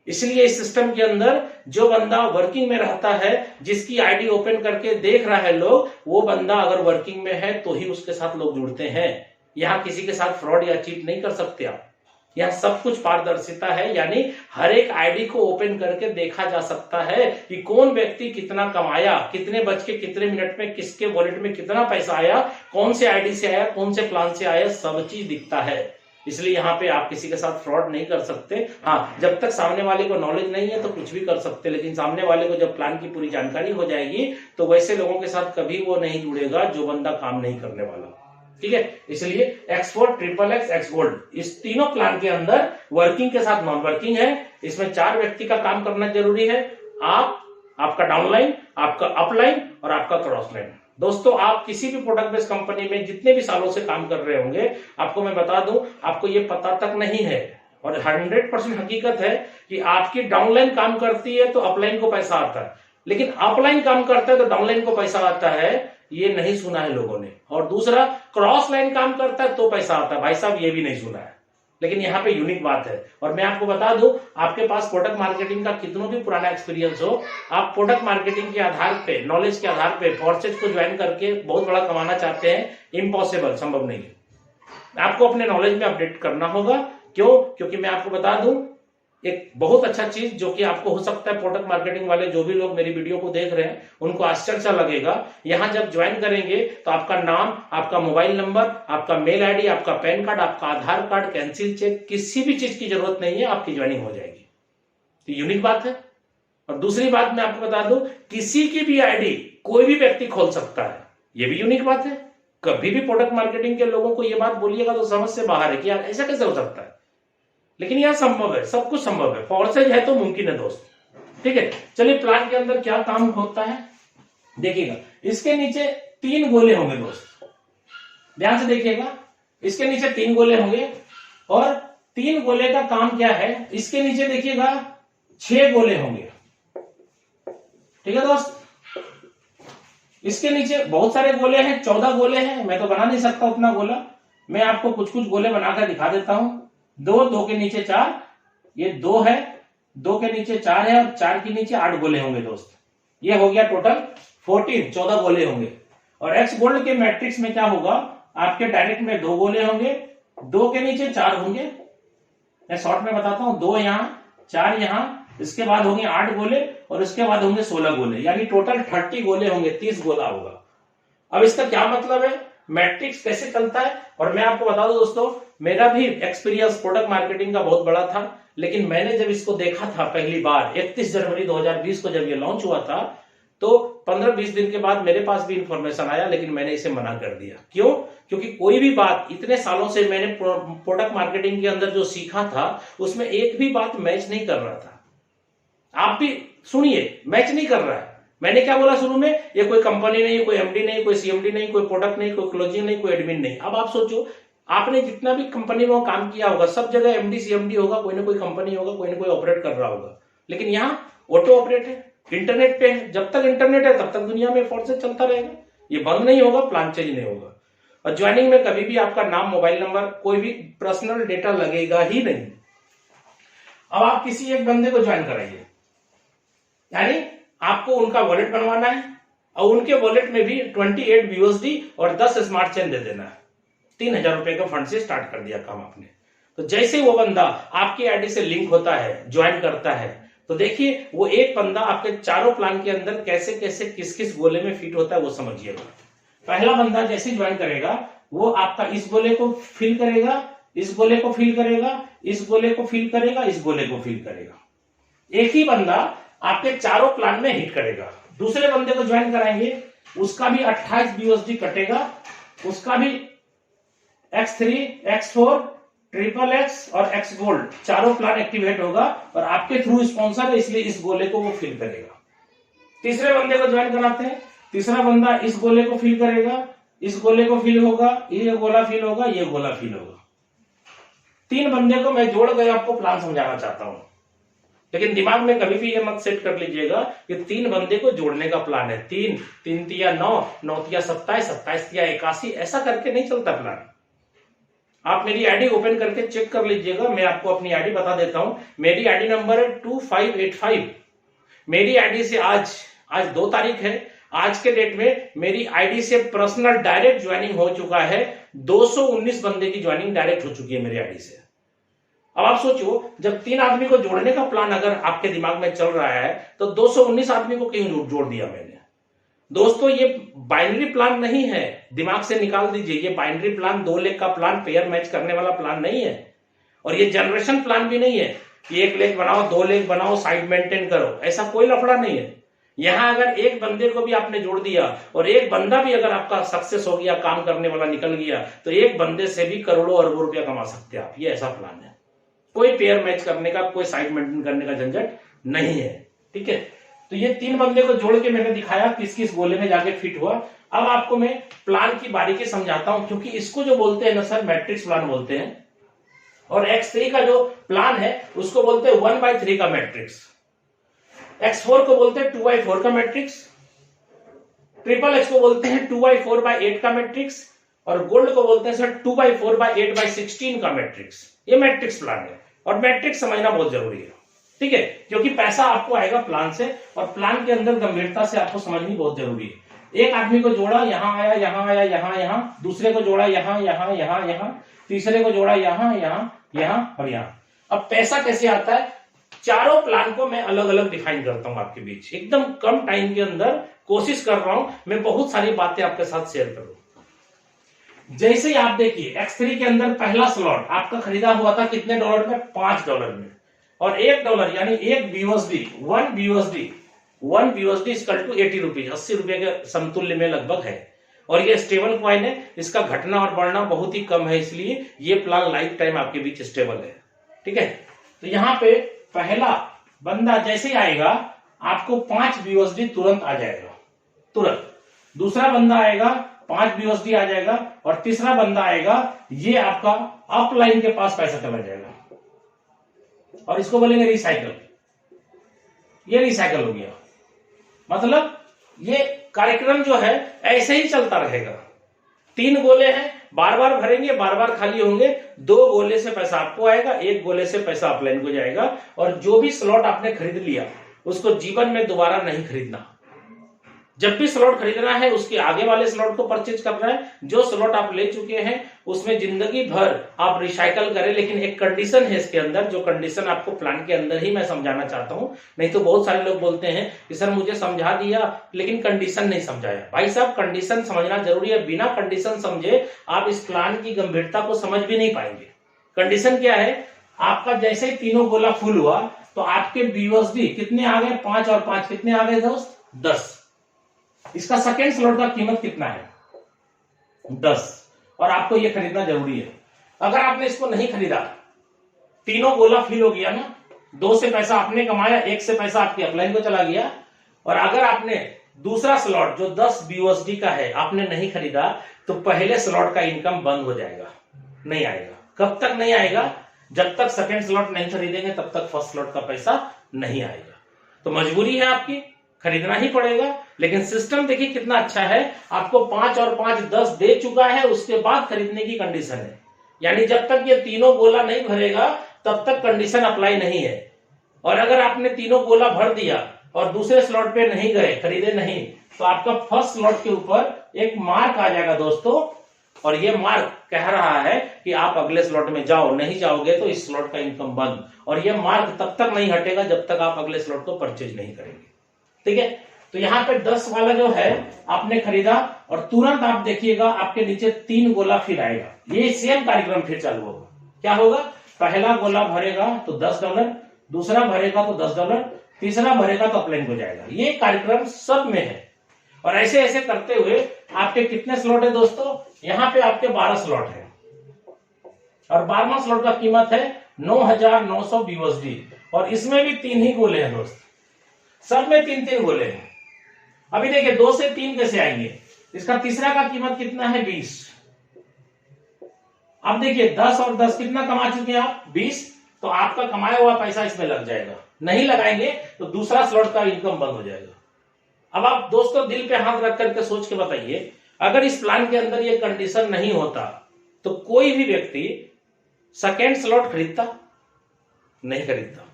इसलिए इस सिस्टम के अंदर जो बंदा वर्किंग में रहता है, जिसकी आईडी ओपन करके देख रहा है लोग, वो बंदा अगर वर्किंग में है तो ही उसके साथ लोग जुड़ते हैं। यहां किसी के साथ फ्रॉड या चीट नहीं कर सकते आप। यहां सब कुछ पारदर्शिता है, यानी हर एक आईडी को ओपन करके देखा जा सकता है कि कौन व्यक्ति कितना कमाया, कितने बज के कितने मिनट में किसके वॉलेट में कितना पैसा आया, कौन से आईडी से आया, कौन से प्लान से आया, सब चीज दिखता है। इसलिए यहाँ पे आप किसी के साथ फ्रॉड नहीं कर सकते। हाँ, जब तक सामने वाले को नॉलेज नहीं है तो कुछ भी कर सकते, लेकिन सामने वाले को जब प्लान की पूरी जानकारी हो जाएगी तो वैसे लोगों के साथ कभी वो नहीं जुड़ेगा जो बंदा काम नहीं करने वाला। ठीक है, इसलिए X4, XXX, X गोल्ड, इस तीनों प्लान के अंदर वर्किंग के साथ नॉन वर्किंग है। इसमें 4 व्यक्ति का काम करना जरूरी है, आप, आपका डाउनलाइन, आपका अपलाइन और आपका क्रॉस लाइन। दोस्तों, आप किसी भी प्रोडक्ट बेस्ड कंपनी में जितने भी सालों से काम कर रहे होंगे, आपको मैं बता दूं, आपको ये पता तक नहीं है और 100% हकीकत है कि आपकी डाउनलाइन काम करती है तो अपलाइन को पैसा आता है, लेकिन अपलाइन काम करता है तो डाउनलाइन को पैसा आता है, ये नहीं सुना है लोगों ने। और दूसरा, क्रॉस लाइन काम करता है तो पैसा आता है, भाई साहब ये भी नहीं सुना है। लेकिन यहाँ पे यूनिक बात है, और मैं आपको बता दूं, आपके पास प्रोडक्ट मार्केटिंग का कितना भी पुराना एक्सपीरियंस हो, आप प्रोडक्ट मार्केटिंग के आधार पे, नॉलेज के आधार पे फॉर्सेज को ज्वाइन करके बहुत बड़ा कमाना चाहते हैं, इम्पॉसिबल, संभव नहीं है। आपको अपने नॉलेज में अपडेट करना होगा। क्यों? क्योंकि मैं आपको बता दूं, एक बहुत अच्छा चीज जो कि आपको हो सकता है, प्रोडक्ट मार्केटिंग वाले जो भी लोग मेरी वीडियो को देख रहे हैं उनको आश्चर्य लगेगा, यहां जब ज्वाइन करेंगे तो आपका नाम, आपका मोबाइल नंबर, आपका मेल आईडी, आपका पैन कार्ड, आपका आधार कार्ड, कैंसिल चेक, किसी भी चीज की जरूरत नहीं है, आपकी ज्वाइनिंग हो जाएगी। तो यूनिक बात है। और दूसरी बात मैं आपको बता दूं, किसी की भी आईडी कोई भी व्यक्ति खोल सकता है, यह भी यूनिक बात है। कभी भी प्रोडक्ट मार्केटिंग के लोगों को यह बात बोलिएगा तो समझ से बाहर है कि यार ऐसा कैसे हो सकता है, लेकिन यह संभव है, सब कुछ संभव है, फोर्सेज है तो मुमकिन है दोस्त। ठीक है, चलिए प्लान के अंदर क्या काम होता है देखिएगा। इसके नीचे 3 गोले होंगे दोस्त, ध्यान से देखिएगा, इसके नीचे 3 गोले होंगे और 3 गोले का काम क्या है, इसके नीचे देखिएगा 6 गोले होंगे। ठीक है दोस्त, इसके नीचे बहुत सारे गोले हैं, 14 गोले हैं, मैं तो बना नहीं सकता उतना गोला, मैं आपको कुछ कुछ गोले बनाकर दिखा देता हूं। 2 के नीचे 4, ये 2 है, 2 के नीचे 4 है और 4 के नीचे 8 गोले होंगे दोस्त। ये हो गया टोटल 14 गोले होंगे। और एक्स गोल्ड के मैट्रिक्स में क्या होगा, आपके डायरेक्ट में 2 गोले होंगे, 2 के नीचे 4 होंगे, मैं शॉर्ट में बताता हूं, 2 यहां, 4 यहां, इसके बाद होंगे 8 गोले और इसके बाद होंगे 16 गोले, यानी टोटल 30 गोले होंगे, 30 गोला होगा। अब इसका क्या मतलब है, मैट्रिक्स कैसे चलता है, और मैं आपको बता दूं दोस्तों, मेरा भी एक्सपीरियंस प्रोडक्ट मार्केटिंग का बहुत बड़ा था, लेकिन मैंने जब इसको देखा था पहली बार 31 जनवरी 2020 को जब ये लॉन्च हुआ था, तो 15-20 दिन के बाद मेरे पास भी इंफॉर्मेशन आया, लेकिन मैंने इसे मना कर दिया। क्यों? क्योंकि कोई भी बात, इतने सालों से मैंने प्रोडक्ट मार्केटिंग के अंदर जो सीखा था उसमें एक भी बात मैच नहीं कर रहा था। आप भी सुनिए, मैच नहीं कर रहा है। मैंने क्या बोला शुरू में, ये कोई कंपनी नहीं, कोई एमडी नहीं, कोई सीएमडी नहीं, कोई प्रोडक्ट नहीं, कोई क्लोजिंग नहीं, कोई एडमिन नहीं। अब आप सोचो, आपने जितना भी कंपनी में काम किया होगा, सब जगह एमडी सीएमडी होगा, कोई ना कोई कंपनी होगा, कोई ना कोई ऑपरेट कर रहा होगा, लेकिन यहाँ ऑटो ऑपरेट है, इंटरनेट पे है। जब तक इंटरनेट है तब तक दुनिया में फोर्सेज चलता रहेगा, ये बंद नहीं होगा, प्लान चेंज नहीं होगा। और ज्वाइनिंग में कभी भी आपका नाम, मोबाइल नंबर, कोई भी पर्सनल डेटा लगेगा ही नहीं। अब आप किसी एक बंदे को ज्वाइन कराइए, यानी आपको उनका वॉलेट बनवाना है और उनके वॉलेट में भी 28 BUSD और 10 स्मार्ट चेन दे देना है। 3000 रुपए का फंड से स्टार्ट कर दिया काम आपने। तो जैसे वो बंदा आपकी आईडी से लिंक होता है, ज्वाइन करता है, तो देखिए वो एक बंदा आपके चारों प्लान के अंदर कैसे कैसे किस किस गोले में फिट होता है वो समझिएगा। पहला बंदा जैसे ज्वाइन करेगा, वो आपका इस गोले को फिल करेगा, इस गोले को फिल करेगा, इस गोले को फिल करेगा, इस गोले को फिल करेगा। एक ही बंदा आपके चारों प्लान में हिट करेगा। दूसरे बंदे को ज्वाइन कराएंगे, उसका भी 28 BUSD कटेगा, उसका भी X3, X4, XXX और X गोल्ड चारों प्लान एक्टिवेट होगा और आपके थ्रू स्पॉन्सर है, इसलिए इस गोले को वो फिल करेगा। तीसरे बंदे को ज्वाइन कराते हैं, तीसरा बंदा इस गोले को फिल करेगा, इस गोले को फिल होगा, ये गोला फिल होगा, ये गोला फिल होगा। 3 बंदे को मैं जोड़ कर आपको प्लान समझाना चाहता हूं, लेकिन दिमाग में कभी भी ये मत सेट कर लीजिएगा कि 3 बंदे को जोड़ने का प्लान है। 3 3 9 9 27 27 81, ऐसा करके नहीं चलता प्लान। आप मेरी आईडी ओपन करके चेक कर लीजिएगा, मैं आपको अपनी आईडी बता देता हूं। मेरी आईडी नंबर है 2585। मेरी आईडी से आज 2 तारीख है, आज के डेट में मेरी आईडी से पर्सनल डायरेक्ट ज्वाइनिंग हो चुका है। 219 बंदे की ज्वाइनिंग डायरेक्ट हो चुकी है मेरी आईडी से। अब आप सोचो, जब 3 आदमी को जोड़ने का प्लान अगर आपके दिमाग में चल रहा है तो 219 आदमी को क्यों जोड़ दिया मैंने। दोस्तों ये बाइनरी प्लान नहीं है, दिमाग से निकाल दीजिए। ये बाइनरी प्लान 2 लेग का प्लान, पेयर मैच करने वाला प्लान नहीं है। और ये जनरेशन प्लान भी नहीं है कि 1 लेग बनाओ, 2 लेग बनाओ, साइड मेंटेन करो, ऐसा कोई लफड़ा नहीं है। यहां अगर एक बंदे को भी आपने जोड़ दिया और एक बंदा भी अगर आपका सक्सेस हो गया, काम करने वाला निकल गया, तो एक बंदे से भी करोड़ों अरबों रुपया कमा सकते हैं आप। ये ऐसा प्लान है। कोई पेयर मैच करने का, कोई साइड मेंटेन करने का झंझट नहीं है। ठीक है, तो ये 3 बंदे को जोड़ के मैंने दिखाया किस किस गोले में जाके फिट हुआ। अब आपको मैं प्लान की बारीकी समझाता हूं, क्योंकि इसको जो बोलते हैं ना सर, मैट्रिक्स प्लान बोलते हैं। और X3 का जो प्लान है उसको बोलते हैं 1/3 का मैट्रिक्स। X4 को बोलते हैं 2/4 का मैट्रिक्स। ट्रिपल X को बोलते हैं 2/4/8 का मैट्रिक्स। और गोल्ड को बोलते हैं सर 2/4/8/16 का मैट्रिक्स। ये मैट्रिक्स प्लान है और मैट्रिक्स समझना बहुत जरूरी है। ठीक है, क्योंकि पैसा आपको आएगा प्लान से, और प्लान के अंदर गंभीरता से आपको समझनी बहुत जरूरी है। एक आदमी को जोड़ा, यहां आया, यहां आया, यहां, दूसरे को जोड़ा यहां, यहां, तीसरे को जोड़ा यहां, यहां और यहां। अब पैसा कैसे आता है, चारों प्लान को मैं अलग अलग डिफाइन करता हूं आपके बीच। एकदम कम टाइम के अंदर कोशिश कर रहा हूं मैं बहुत सारी बातें आपके साथ शेयर करूं। जैसे ही आप देखिए X3 के अंदर पहला स्लॉट आपका खरीदा हुआ था कितने डॉलर में, $5 में। और $1 यानी 1 BUSD, 1 BUSD equal to 80 rupees, 80 रुपए के समतुल्य में लगभग है। और ये स्टेबल कॉइन है, इसका घटना और बढ़ना बहुत ही कम है, इसलिए ये प्लान लाइफ टाइम आपके बीच स्टेबल है। ठीक है, तो यहाँ पे पहला बंदा जैसे ही आएगा आपको 5 BUSD तुरंत आ जाएगा, तुरंत। दूसरा बंदा आएगा 5 BUSD आ जाएगा, और तीसरा बंदा आएगा, ये आपका अपलाइन के पास पैसा चला जाएगा, और इसको बोलेंगे रिसाइकल। ये रिसाइकल हो गया, मतलब ये कार्यक्रम जो है ऐसे ही चलता रहेगा। 3 गोले हैं, बार बार भरेंगे, बार बार खाली होंगे। 2 गोले से पैसा आपको आएगा, 1 गोले से पैसा अपलाइन को जाएगा। और जो भी स्लॉट आपने खरीद लिया उसको जीवन में दोबारा नहीं खरीदना। जब भी स्लॉट खरीदना है उसके आगे वाले स्लॉट को परचेज करना है। जो स्लॉट आप ले चुके हैं उसमें जिंदगी भर आप रिसाइकल करें, लेकिन एक कंडीशन है इसके अंदर, जो कंडीशन आपको प्लान के अंदर ही मैं समझाना चाहता हूं। नहीं तो बहुत सारे लोग बोलते हैं कि सर मुझे समझा दिया लेकिन कंडीशन नहीं समझाया। भाई साहब, कंडीशन समझना जरूरी है। बिना कंडीशन समझे आप इस प्लान की गंभीरता को समझ भी नहीं पाएंगे। कंडीशन क्या है, आपका जैसे ही तीनों गोला फुल हुआ तो आपके BUSD कितने आ गए, 5 और 5 कितने आ गए दोस्त, 10। इसका सेकेंड स्लॉट का कीमत कितना है, 10। और आपको यह खरीदना जरूरी है। अगर आपने इसको नहीं खरीदा, तीनों गोला फिल हो गया ना, 2 से पैसा आपने कमाया, 1 से पैसा आपके अपलाइन को चला गया। और अगर आपने दूसरा स्लॉट जो 10 BUSD का है आपने नहीं खरीदा, तो पहले स्लॉट का इनकम बंद हो जाएगा, नहीं आएगा। कब तक नहीं आएगा, जब तक सेकेंड स्लॉट नहीं खरीदेंगे तब तक फर्स्ट स्लॉट का पैसा नहीं आएगा। तो मजबूरी है आपकी, खरीदना ही पड़ेगा। लेकिन सिस्टम देखिए कितना अच्छा है, आपको 5 और 5 10 दे चुका है, उसके बाद खरीदने की कंडीशन है। यानी जब तक ये तीनों गोला नहीं भरेगा तब तक कंडीशन अप्लाई नहीं है। और अगर आपने तीनों गोला भर दिया और दूसरे स्लॉट पे नहीं गए, खरीदे नहीं, तो आपका फर्स्ट स्लॉट के ऊपर एक मार्क आ जाएगा दोस्तों। और ये मार्क कह रहा है कि आप अगले स्लॉट में जाओ, नहीं जाओगे तो इस स्लॉट का इनकम बंद। और ये मार्क तब तक नहीं हटेगा जब तक आप अगले स्लॉट को परचेज नहीं करेंगे। ठीक है, तो यहाँ पे 10 वाला जो है आपने खरीदा, और तुरंत आप देखिएगा आपके नीचे 3 गोला फिर आएगा। ये सेम कार्यक्रम फिर चालू होगा। क्या होगा, पहला गोला भरेगा तो $10, दूसरा भरेगा तो $10, तीसरा भरेगा तो अपलाइन को जाएगा। ये कार्यक्रम सब में है। और ऐसे ऐसे करते हुए आपके कितने स्लॉट है दोस्तों, यहाँ पे आपके 12 स्लॉट है, और 12वां स्लॉट का कीमत है 9,900 BUSD। और इसमें भी 3 ही गोले हैं दोस्त, सब में 3-3 गोले हैं। अभी देखिए 2 से 3 कैसे आएंगे, इसका तीसरा का कीमत कितना है, 20। अब देखिए 10 और 10 कितना कमा चुके हैं आप, 20। तो आपका कमाया हुआ पैसा इसमें लग जाएगा। नहीं लगाएंगे तो दूसरा स्लॉट का इनकम बंद हो जाएगा। अब आप दोस्तों दिल पे हाथ रख करके सोच के बताइए, अगर इस प्लान के अंदर ये कंडीशन नहीं होता तो कोई भी व्यक्ति सेकेंड स्लॉट खरीदता, नहीं खरीदता।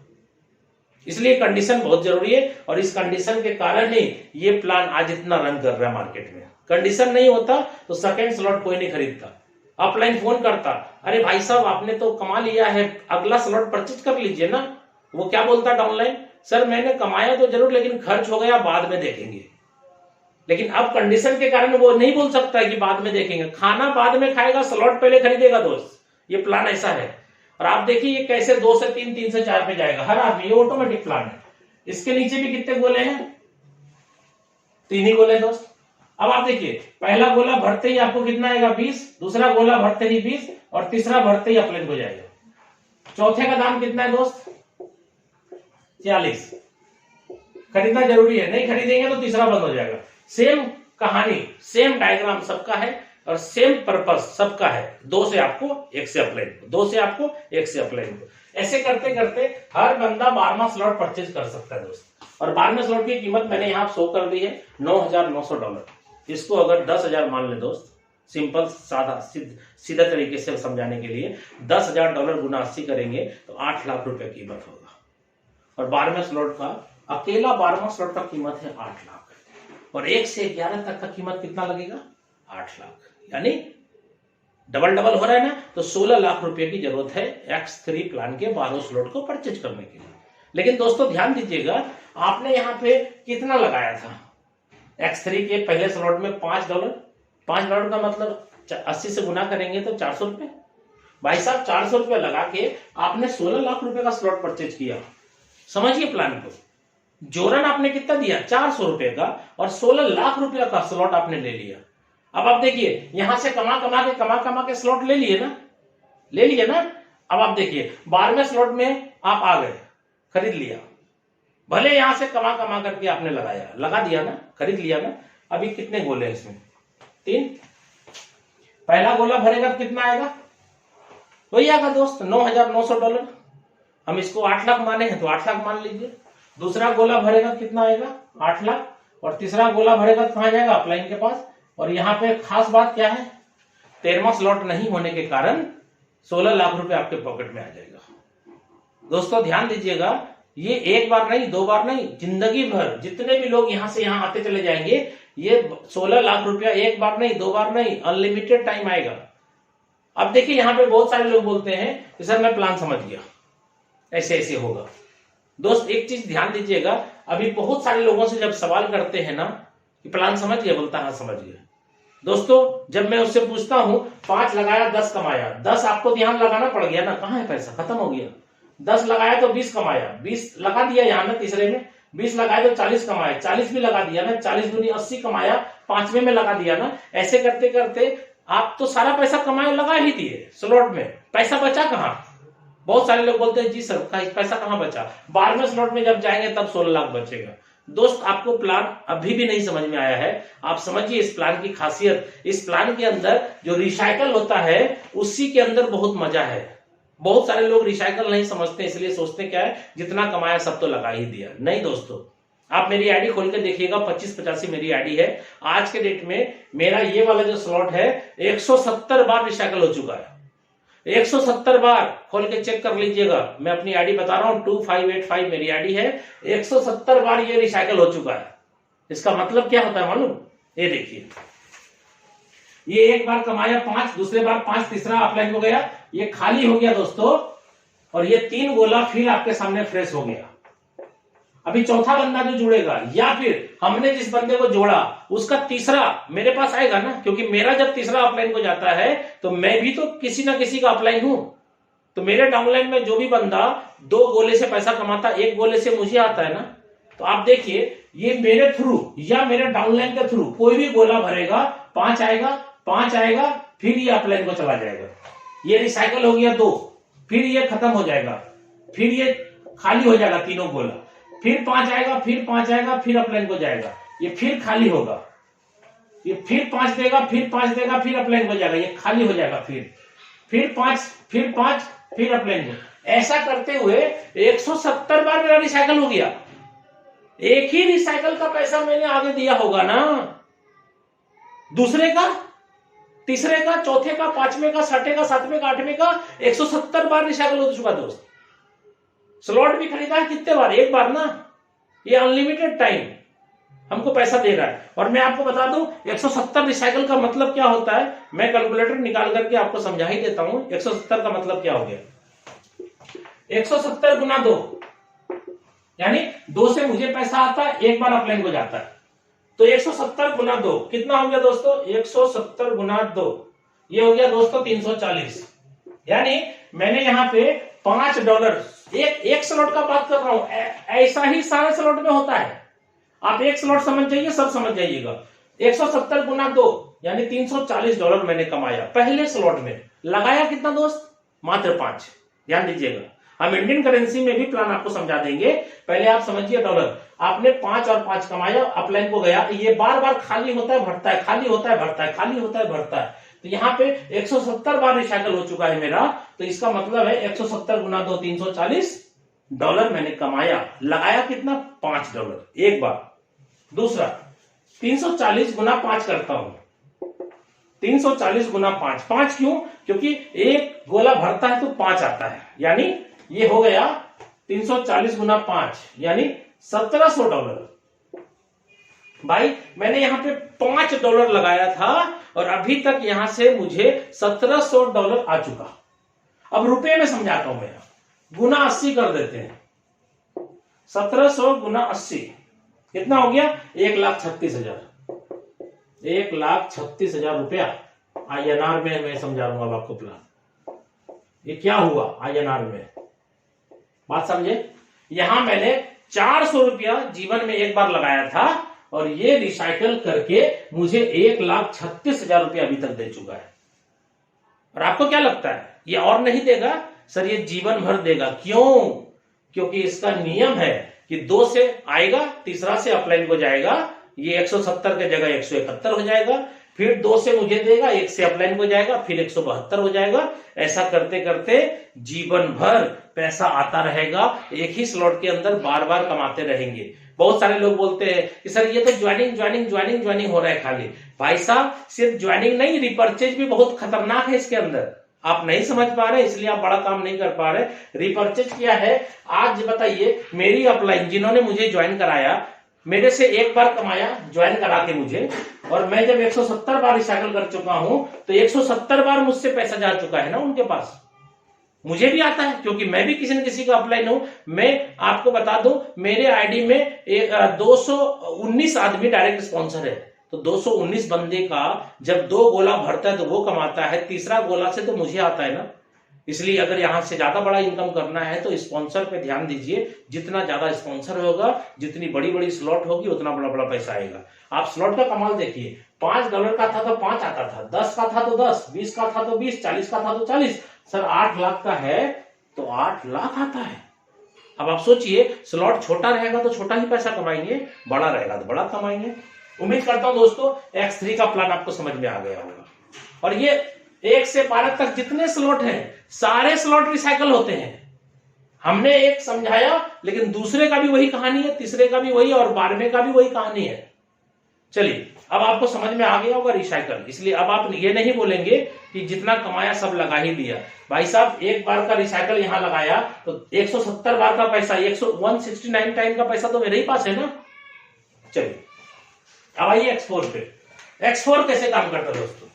इसलिए कंडीशन बहुत जरूरी है, और इस कंडीशन के कारण ही ये प्लान आज इतना रन कर रहा है मार्केट में। कंडीशन नहीं होता तो सेकेंड स्लॉट कोई नहीं खरीदता। अपलाइन फोन करता, अरे भाई साहब आपने तो कमा लिया है, अगला स्लॉट परचेज कर लीजिए ना। वो क्या बोलता डाउनलाइन, सर मैंने कमाया तो जरूर लेकिन खर्च हो गया, बाद में देखेंगे। लेकिन अब कंडीशन के कारण वो नहीं बोल सकता है कि बाद में देखेंगे, खाना बाद में खाएगा, स्लॉट पहले खरीदेगा दोस्त। ये प्लान ऐसा है। और आप देखिए ये कैसे 2 से 3, 3 से 4 पे जाएगा हर आदमी, ये ऑटोमेटिक प्लान है। इसके नीचे भी कितने गोले हैं? 3 ही गोले दोस्त। अब आप देखिए पहला गोला भरते ही आपको कितना आएगा? 20, दूसरा गोला भरते ही 20, और तीसरा भरते ही अपलेन हो जाएगा। चौथे का दाम कितना है दोस्त? 40। खरीदना जरूरी है, नहीं खरीदेंगे तो तीसरा बंद हो जाएगा। सेम कहानी, सेम डायग्राम सबका है और सेम पर्पस सबका है। 2 से आपको 1 से अपलाइन को, 2 से आपको 1 से अपलाइन को, ऐसे करते करते हर बंदा 12वां स्लॉट परचेज कर सकता है दोस्त। और 12वें स्लॉट की कीमत मैंने यहाँ शो कर दी है $9,900। इसको अगर 10,000 मान ले दोस्त, सिंपल सादा सीधा तरीके से समझाने के लिए, $10,000 गुना 80 करेंगे तो 8 लाख रुपए कीमत होगा। और 12वें स्लॉट का अकेला 12वां स्लॉट का कीमत है 8 लाख, और 1 से 11 तक का कीमत कितना लगेगा? 8 लाख, यानी डबल डबल हो रहा है ना। तो 16 लाख रुपए की जरूरत है X3 प्लान के 12 स्लॉट को परचेज करने के लिए। लेकिन दोस्तों ध्यान दीजिएगा, आपने यहाँ पे कितना लगाया था? X3 के पहले स्लॉट में $5। $5 का मतलब 80 से गुना करेंगे तो 400 रुपए। भाई साहब 400 रुपए लगा के आपने 16 लाख रुपए का स्लॉट परचेज किया। समझिए प्लान को, जोरन आपने कितना दिया? 400 रुपए का, और 16 लाख रुपए का स्लॉट आपने ले लिया। अब आप देखिए यहां से कमा के स्लॉट ले लिए ना। अब आप देखिए 12वें स्लॉट में आप आ गए, खरीद लिया। भले यहां से कमा करके आपने लगा दिया ना, खरीद लिया ना। अभी कितने गोले हैं इसमें? 3। पहला गोला भरेगा तो कितना आएगा? वही आएगा दोस्त, $9,900। हम इसको 8 लाख माने हैं तो 8 लाख मान लीजिए। दूसरा गोला भरेगा कितना आएगा? 8 लाख। और तीसरा गोला भरेगा तो कहां जाएगा? अपलाइन के पास। और यहाँ पे खास बात क्या है? 13वां स्लॉट नहीं होने के कारण 16 लाख रुपए आपके पॉकेट में आ जाएगा। दोस्तों ध्यान दीजिएगा, ये 1 बार नहीं, 2 बार नहीं, जिंदगी भर जितने भी लोग यहां से यहां आते चले जाएंगे, ये 16 लाख रुपया 1 बार नहीं, 2 बार नहीं, अनलिमिटेड टाइम आएगा। अब देखिए यहाँ पे बहुत सारे लोग बोलते हैं कि सर मैं प्लान समझ गया, ऐसे ऐसे होगा। दोस्त एक चीज ध्यान दीजिएगा, अभी बहुत सारे लोगों से जब सवाल करते हैं ना कि प्लान समझ गया, बोलता हाँ समझ गया। दोस्तों जब मैं उससे पूछता हूं 5 लगाया 10 कमाया, 10 आपको ध्यान लगाना पड़ गया ना, कहां है पैसा? खत्म हो गया। 10 लगाया तो 20 कमाया, 20 लगा दिया यहाँ ना तीसरे में, 20 लगाया तो 40 कमाया, 40 भी लगा दिया ना, 40 दूनी 80 कमाया, 5वें में लगा दिया ना। ऐसे करते करते आप तो सारा पैसा कमाए लगा ही दिए स्लॉट में, पैसा बचा कहां? बहुत सारे लोग बोलते हैं जी सर पैसा कहां बचा? 12वें स्लॉट में जब जाएंगे तब 16 लाख बचेगा। दोस्त आपको प्लान अभी भी नहीं समझ में आया है। आप समझिए इस प्लान की खासियत, इस प्लान के अंदर जो रिसाइकल होता है उसी के अंदर बहुत मजा है। बहुत सारे लोग रिसाइकल नहीं समझते, इसलिए सोचते क्या है जितना कमाया सब तो लगा ही दिया। नहीं दोस्तों, आप मेरी आईडी खोल के देखिएगा, 2585 मेरी आईडी है। आज के डेट में मेरा ये वाला जो स्लॉट है 170 बार रिसाइकल हो चुका है। 170 बार खोल के चेक कर लीजिएगा, मैं अपनी आईडी बता रहा हूं, 2585 मेरी आईडी है। 170 बार ये रिसाइकल हो चुका है। इसका मतलब क्या होता है मालूम? ये देखिए, ये 1 बार कमाया 5, दूसरे बार 5, तीसरा अपलाइन हो गया, ये खाली हो गया दोस्तों, और ये 3 गोला फिर आपके सामने फ्रेश हो गया। अभी चौथा बंदा जो जुड़ेगा या फिर हमने जिस बंदे को जोड़ा उसका तीसरा मेरे पास आएगा ना, क्योंकि मेरा जब तीसरा अपलाइन को जाता है तो मैं भी तो किसी ना किसी का अपलाइन हूं। तो मेरे डाउनलाइन में जो भी बंदा 2 गोले से पैसा कमाता, 1 गोले से मुझे आता है ना, तो आप देखिए ये मेरे थ्रू या मेरे डाउनलाइन के थ्रू कोई भी गोला भरेगा, 5 आएगा, फिर ये अपलाइन को चला जाएगा। ये रिसाइकल हो गया 2, फिर ये खत्म हो जाएगा, फिर ये खाली हो जाएगा 3 गोला, फिर 5 आएगा, फिर अपलाइन को जाएगा, ये फिर खाली होगा, ये फिर 5 देगा, फिर अपलाइन को जाएगा, ये खाली हो जाएगा, फिर 5, फिर अपलाइन को। ऐसा करते हुए 170 बार मेरा रिसाइकल हो गया। एक ही रिसाइकल का पैसा मैंने आगे दिया होगा ना, दूसरे का, तीसरे का, चौथे का, 5वें का, 6वें का, 7वें का, 8वें का 170 बार रिसाइकल हो चुका दोस्त। स्लॉट भी खरीदा है कितने बार? 1 बार ना। ये अनलिमिटेड टाइम हमको पैसा दे रहा है। और मैं आपको बता दूं 170 रिसाइकल का मतलब क्या होता है, मैं कैलकुलेटर निकाल करके आपको समझा ही देता हूं। 170 का मतलब क्या हो गया? 170 गुना 2, यानी 2 से मुझे पैसा आता है, 1 बार अपलाइन को जाता है। तो 170 गुना 2 कितना हो गया दोस्तों? 170 गुना 2 ये हो गया दोस्तों 340। यानी मैंने यहाँ पे $5 एक स्लॉट का बात कर रहा हूं, ऐसा ही सारे स्लॉट में होता है। आप एक स्लॉट समझ जाइए, सब समझ जाइएगा। 170 गुना 2 यानी $340 मैंने कमाया पहले स्लॉट में। लगाया कितना दोस्त? मात्र 5। ध्यान दीजिएगा, हम इंडियन करेंसी में भी प्लान आपको समझा देंगे, पहले आप समझिए डॉलर। आपने 5 और 5 कमाया, अपलाइन को गया, ये बार बार खाली होता है भरता है, खाली होता है भरता है, खाली होता है भरता है। तो यहाँ पे 170 बार रिसाइकल हो चुका है मेरा, तो इसका मतलब है 170 गुना 2 $340 मैंने कमाया। लगाया कितना? $5 एक बार। दूसरा 340 गुना 5 करता हूं, 340 गुना 5। 5 क्यों? क्योंकि एक गोला भरता है तो 5 आता है, यानी ये हो गया 340 गुना 5 यानी $1700। भाई मैंने यहाँ पे $5 लगाया था और अभी तक यहां से मुझे $1700 आ चुका। अब रुपए में समझाता हूं मैं, गुना 80 कर देते हैं। 1700 गुना 80 कितना हो गया? 1,36,000। 1,36,000 रुपया INR में मैं समझा रहा हूं अब आपको प्लान। ये क्या हुआ INR में, बात समझे? यहां मैंने 400 रुपया जीवन में एक बार लगाया था और ये रिसाइकल करके मुझे 1,36,000 रुपया अभी तक दे चुका है। और आपको क्या लगता है ये और नहीं देगा? सर ये जीवन भर देगा। क्यों? क्योंकि इसका नियम है कि 2 से आएगा, तीसरा से अपलाइन को जाएगा, ये 170 के जगह 171 हो जाएगा, फिर 2 से मुझे देगा, 1 से अपलाइन को जाएगा, फिर 172 हो जाएगा। ऐसा करते करते जीवन भर पैसा आता रहेगा। एक ही स्लॉट के अंदर बार बार कमाते रहेंगे। बहुत सारे लोग बोलते हैं कि सर ये तो ज्वाइनिंग हो रहा है खाली। भाई साहब सिर्फ ज्वाइनिंग नहीं, रिपर्चेज भी बहुत खतरनाक है इसके अंदर। आप नहीं समझ पा रहे इसलिए आप बड़ा काम नहीं कर पा रहे। रिपर्चेज क्या है आज बताइए। मेरी अपलाइन जिन्होंने मुझे ज्वाइन कराया, मेरे से एक बार कमाया ज्वाइन करा के मुझे, और मैं जब 170 बार रिसाइकल कर चुका हूं तो 170 बार मुझसे पैसा जा चुका है ना उनके पास। मुझे भी आता है क्योंकि मैं भी किसी न किसी का अपलाइन हूं। मैं आपको बता दूं मेरे आईडी में 219 आदमी डायरेक्ट स्पॉन्सर है। तो 219 बंदे का जब 2 गोला भरता है तो वो कमाता है, तीसरा गोला से तो मुझे आता है ना। इसलिए अगर यहां से ज्यादा बड़ा इनकम करना है तो स्पॉन्सर पे ध्यान दीजिए। जितना ज्यादा स्पॉन्सर होगा, जितनी बड़ी बड़ी स्लॉट होगी, उतना बड़ा बड़ा पैसा आएगा। आप स्लॉट का कमाल देखिए। $5 का था तो 5 आता था, 10 का था तो 10, 20 का था तो 20, 40 का था तो 40। सर 8 लाख का है तो 8 लाख आता है। अब आप सोचिए, स्लॉट छोटा रहेगा तो छोटा ही पैसा कमाएंगे, बड़ा रहेगा तो बड़ा कमाएंगे। उम्मीद करता हूं दोस्तों X3 का प्लान आपको समझ में आ गया होगा। और ये 1 से 12 तक जितने स्लॉट हैं, सारे स्लॉट रिसाइकल होते हैं। हमने एक समझाया, लेकिन दूसरे का भी वही कहानी है, तीसरे का भी वही, और 12वें का भी वही कहानी है। चलिए अब आपको समझ में आ गया होगा रिसाइकल। इसलिए अब आप ये नहीं बोलेंगे कि जितना कमाया सब लगा ही दिया। भाई साहब एक बार का रिसाइकल यहां लगाया तो 170 बार का पैसा, 169 टाइम का पैसा तो मेरे ही पास है ना। चलिए अब आइए X4 पे। X4 कैसे काम करता है दोस्तों?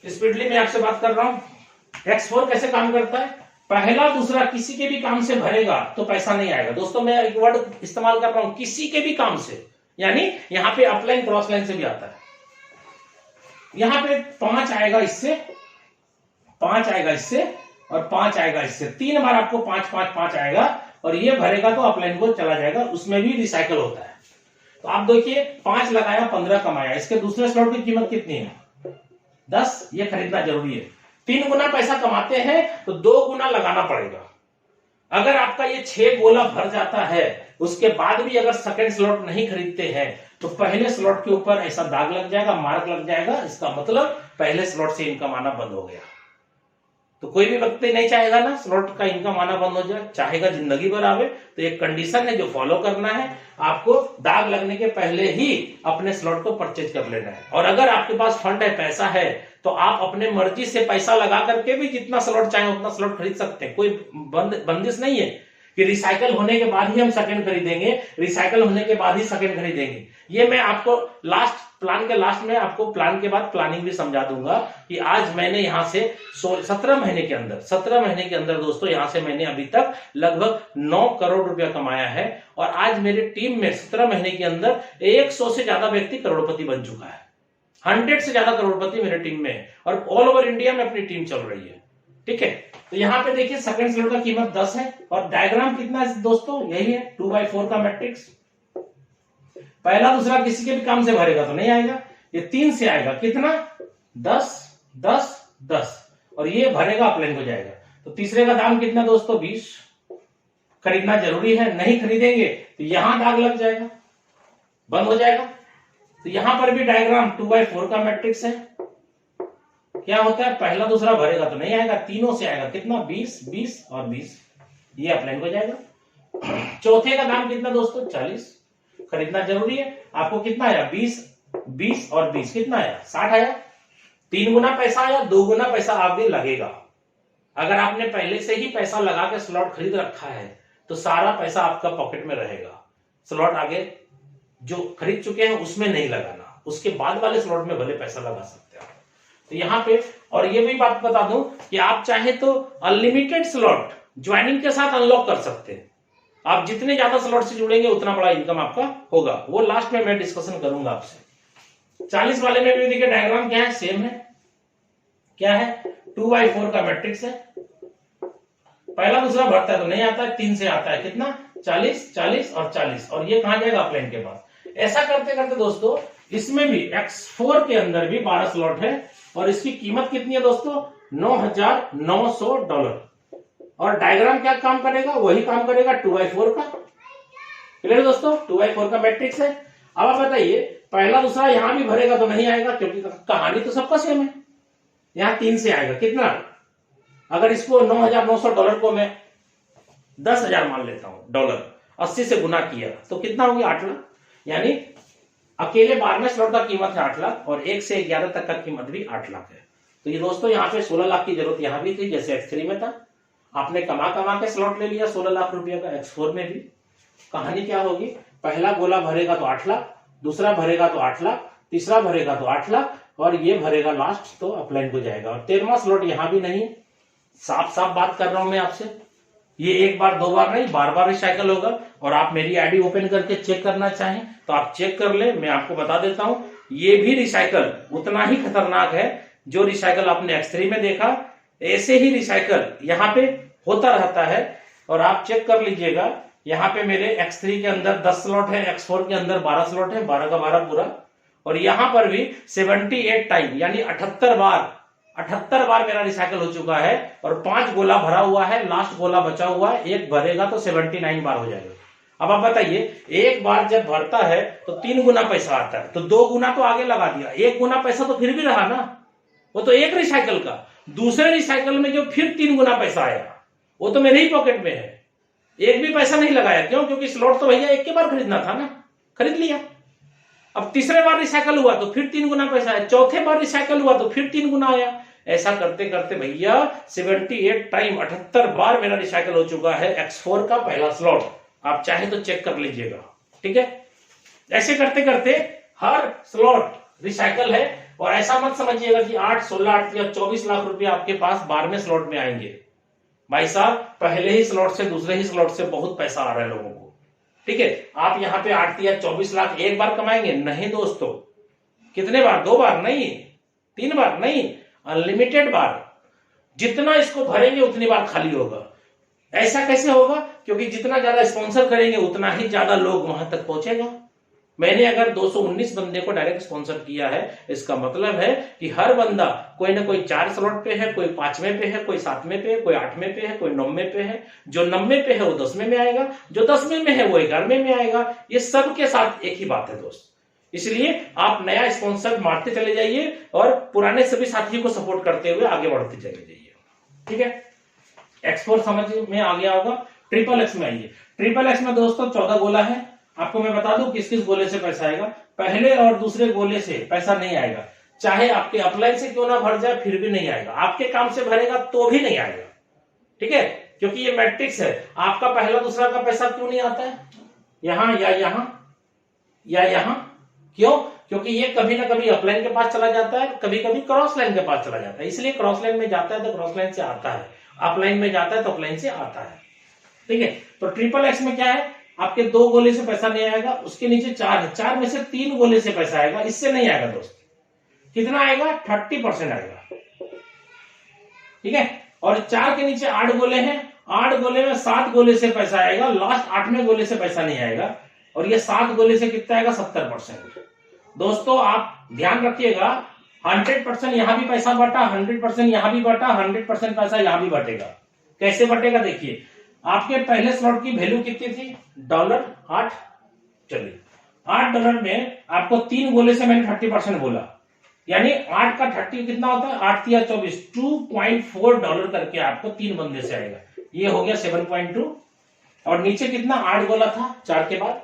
स्पीडली मैं आपसे बात कर रहा हूं। X4 कैसे काम करता है? पहला दूसरा किसी के भी काम से भरेगा तो पैसा नहीं आएगा। दोस्तों मैं एक वर्ड इस्तेमाल कर रहा हूं, किसी के भी काम से, यानी यहां पे अपलाइन क्रॉस लाइन से भी आता है। यहां पे 5 आएगा इससे, 5 आएगा इससे, और 5 आएगा इससे। 3 बार आपको 5 5 5 आएगा, और ये भरेगा तो अपलाइन को चला जाएगा, उसमें भी रिसाइकल होता है। तो आप देखिए 5 लगाया 15 कमाया। इसके दूसरे स्लॉट की कीमत कितनी है? 10। ये खरीदना जरूरी है। 3 गुना पैसा कमाते हैं तो 2 गुना लगाना पड़ेगा। अगर आपका ये 6 गोला भर जाता है, उसके बाद भी अगर सेकंड स्लॉट नहीं खरीदते हैं तो पहले स्लॉट के ऊपर ऐसा दाग लग जाएगा, मार्क लग जाएगा। इसका मतलब पहले स्लॉट से इनकम आना बंद हो गया। तो कोई भी व्यक्ति नहीं चाहेगा ना स्लॉट का इनकम आना बंद हो जाए, चाहेगा जिंदगी भर आवे। तो एक कंडीशन है जो फॉलो करना है, आपको दाग लगने के पहले ही अपने स्लॉट को परचेज कर लेना है। और अगर आपके पास फंड है, पैसा है, तो आप अपने मर्जी से पैसा लगा करके भी जितना स्लॉट चाहे उतना स्लॉट खरीद सकते हैं। कोई बंदिश नहीं है कि रिसाइकल होने के बाद ही हम सेकंड खरीदेंगे, रिसाइकल होने के बाद ही सेकंड खरीदेंगे। ये मैं आपको लास्ट प्लान के लास्ट में आपको प्लान के बाद प्लानिंग भी समझा दूंगा कि आज मैंने यहां से 17 महीने के अंदर दोस्तों यहां से मैंने अभी तक लगभग 9 करोड़ रुपया कमाया है। और आज मेरे टीम में 17 महीने के अंदर 100 से ज्यादा व्यक्ति करोड़पति बन चुका है। 100 से ज्यादा करोड़पति मेरे टीम में है और ऑल ओवर इंडिया में अपनी टीम चल रही है। ठीक है, तो यहां पे देखिए सेकंड स्लॉट का कीमत 10 है और डायग्राम कितना है दोस्तों, यही है 2/4 का मैट्रिक्स। पहला दूसरा किसी के भी काम से भरेगा तो नहीं आएगा, ये 3 से आएगा, कितना 10 10 10 और ये भरेगा अपलाइन हो जाएगा। तो तीसरे का दाम कितना दोस्तों 20। खरीदना जरूरी है, नहीं खरीदेंगे तो यहां दाग लग जाएगा, बंद हो जाएगा। तो यहां पर भी डायग्राम 2/4 का मैट्रिक्स है। क्या होता है, पहला दूसरा भरेगा तो नहीं आएगा, तीनों से आएगा, कितना 20 20 और 20, ये अपलाइन हो जाएगा। चौथे का दाम कितना दोस्तों 40। खरीदना जरूरी है, आपको कितना आया 20 20 और 20 कितना आया 60 आया। 3 गुना पैसा आया, 2 गुना पैसा आगे लगेगा। अगर आपने पहले से ही पैसा लगा के स्लॉट खरीद रखा है तो सारा पैसा आपका पॉकेट में रहेगा। स्लॉट आगे जो खरीद चुके हैं उसमें नहीं लगाना, उसके बाद वाले स्लॉट में भले पैसा लगा सकते हैं। तो यहाँ पे और ये भी बात बता दूं कि आप चाहे तो अनलिमिटेड स्लॉट ज्वाइनिंग के साथ अनलॉक कर सकते हैं। आप जितने ज्यादा स्लॉट से जुड़ेंगे उतना बड़ा इनकम आपका होगा, वो लास्ट में मैं डिस्कशन करूंगा आपसे। 40 वाले में भी देखिए डायग्राम क्या है, सेम है, क्या है 2/4 का मैट्रिक्स है। पहला दूसरा भरता है तो नहीं आता है, 3 से आता है, कितना 40 40 और 40 और ये कहां जाएगा अपलाइन के पास। ऐसा करते करते दोस्तों इसमें भी X4 के अंदर भी 12 स्लॉट है और इसकी कीमत कितनी है दोस्तों $9,900। और डायग्राम क्या काम करेगा, वही काम करेगा 2/4 का। क्लियर दोस्तों, 2/4 का मैट्रिक्स है। अब आप बताइए पहला दूसरा यहां भी भरेगा तो नहीं आएगा क्योंकि कहानी तो सबका सेम है। यहां 3 से आएगा, कितना, अगर इसको $9,900 को मैं 10,000 मान लेता हूं डॉलर, 80 से गुना किया तो कितना हो गया 8 लाख। यानी अकेले 12वें स्लॉट का कीमत है 8 लाख और 1 से 11 तक का कीमत भी 8 लाख है। तो ये दोस्तों यहाँ पे 16 लाख की जरूरत यहां भी थी, जैसे X3 में था। आपने कमा के स्लॉट ले लिया 16 लाख रुपया का। X4 में भी कहानी क्या होगी, पहला गोला भरेगा तो 8 लाख, दूसरा भरेगा तो 8 लाख, तीसरा भरेगा तो 8 लाख और ये भरेगा लास्ट तो अपलाइन हो जाएगा। और 13वां स्लॉट यहां भी नहीं है। साफ साफ बात कर रहा हूं मैं आपसे, ये एक बार दो बार नहीं, बार बार रिसाइकल होगा। और आप मेरी आईडी ओपन करके चेक करना चाहें तो आप चेक कर ले, मैं आपको बता देता हूं ये भी रिसाइकल उतना ही खतरनाक है जो रिसाइकल आपने X3 में देखा। ऐसे ही रिसाइकल यहाँ पे होता रहता है और आप चेक कर लीजिएगा। यहाँ पे मेरे X3 के अंदर 10 स्लॉट है, X4 के अंदर 12 स्लॉट है, 12 का 12 पूरा। और यहां पर भी 78 टाइम यानी 78 बार मेरा रिसाइकल हो चुका है और 5 गोला भरा हुआ है, लास्ट गोला बचा हुआ है, एक भरेगा तो 79 बार हो जाएगा। अब आप बताइए एक बार जब भरता है तो 3 गुना पैसा आता है, तो 2 गुना तो आगे लगा दिया, 1 गुना पैसा तो फिर भी रहा ना, वो तो एक रिसाइकल का। दूसरे रिसाइकल में जो फिर 3 गुना पैसा आया वो तो मेरे ही पॉकेट में है, एक भी पैसा नहीं लगाया। क्यों, क्योंकि स्लॉट तो भैया एक के बार खरीदना था ना, खरीद लिया। अब तीसरे बार रिसाइकल हुआ तो फिर 3 गुना पैसा आया, चौथे बार रिसाइकल हुआ तो फिर 3 गुना आया। ऐसा करते करते भैया 78 टाइम 78 बार मेरा रिसाइकल हो चुका है X4 का पहला स्लॉट। आप चाहे तो चेक कर लीजिएगा, ठीक है। ऐसे करते करते हर स्लॉट रिसाइकल है। और ऐसा मत समझिएगा कि 8 16 8 या 24 लाख रुपया आपके पास 12वें स्लॉट में आएंगे। भाई साहब पहले ही स्लॉट से दूसरे ही स्लॉट से बहुत पैसा आ रहा है लोगों को, ठीक है। आप यहाँ पे 8 या 24 लाख एक बार कमाएंगे नहीं दोस्तों, कितने बार, 2 बार नहीं, 3 बार नहीं, अनलिमिटेड बार। जितना इसको भरेंगे उतनी बार खाली होगा। ऐसा कैसे होगा, क्योंकि जितना ज्यादा स्पॉन्सर करेंगे उतना ही ज्यादा लोग वहां तक पहुंचेगा। मैंने अगर 219 बंदे को डायरेक्ट स्पॉन्सर किया है, इसका मतलब है कि हर बंदा कोई ना कोई 4 स्लॉट पे है, कोई 5वें पे है, कोई 7वें पे है, कोई 8वें पे है, कोई 9वें पे है। जो 9वें पे है वो 10वें में आएगा, जो 10वें में है वो 11वें में आएगा। ये सबके साथ एक ही बात है दोस्त। इसलिए आप नया स्पॉन्सर मारते चले जाइए और पुराने सभी साथियों को सपोर्ट करते हुए आगे बढ़ते चले जाइए, ठीक है। X4 समझ में आ गया होगा। XXX में आइए। XXX में दोस्तों 14 गोला है। आपको मैं बता दूं किस किस गोले से पैसा आएगा। पहले और दूसरे गोले से पैसा नहीं आएगा, चाहे आपके अपलाइन से क्यों ना भर जाए फिर भी नहीं आएगा। आपके काम से भरेगा तो भी नहीं आएगा, ठीक है, क्योंकि ये मैट्रिक्स है। आपका पहला दूसरा का पैसा क्यों नहीं आता है, यहां या यहां या यहां, क्यों, क्योंकि ये कभी ना कभी अपलाइन के पास चला जाता है, कभी कभी क्रॉस लाइन के पास चला जाता है, इसलिए क्रॉस लाइन में जाता है तो क्रॉस लाइन से आता है, अपलाइन में जाता है तो अपलाइन से आता है। ठीक है, तो ट्रिपल एक्स में क्या है, आपके 2 गोले से पैसा नहीं आएगा, उसके नीचे 4 है, 4 में से 3 गोले से पैसा आएगा, इससे नहीं आएगा दोस्त। कितना आएगा, 30% आएगा। ठीक है, और 4 के नीचे 8 गोले हैं, 8 गोले में 7 गोले से पैसा आएगा, लास्ट 8वें गोले से पैसा नहीं आएगा, और ये 7 गोले से कितना आएगा, 70%। दोस्तों आप ध्यान रखिएगा, 100% यहां भी पैसा बटा, 100% यहां भी बटा, 100% पैसा यहां भी बटेगा। कैसे बटेगा देखिए, आपके पहले स्लॉट की वैल्यू कितनी थी, $8। चलिए $8 में आपको 3 गोले से मैंने 30% बोला, यानी 8 का 30 कितना होता है, 8 या 24, $2.4 करके आपको 3 बंदे से आएगा, ये हो गया 7.2। और नीचे कितना, 8 गोला था 4 के बाद,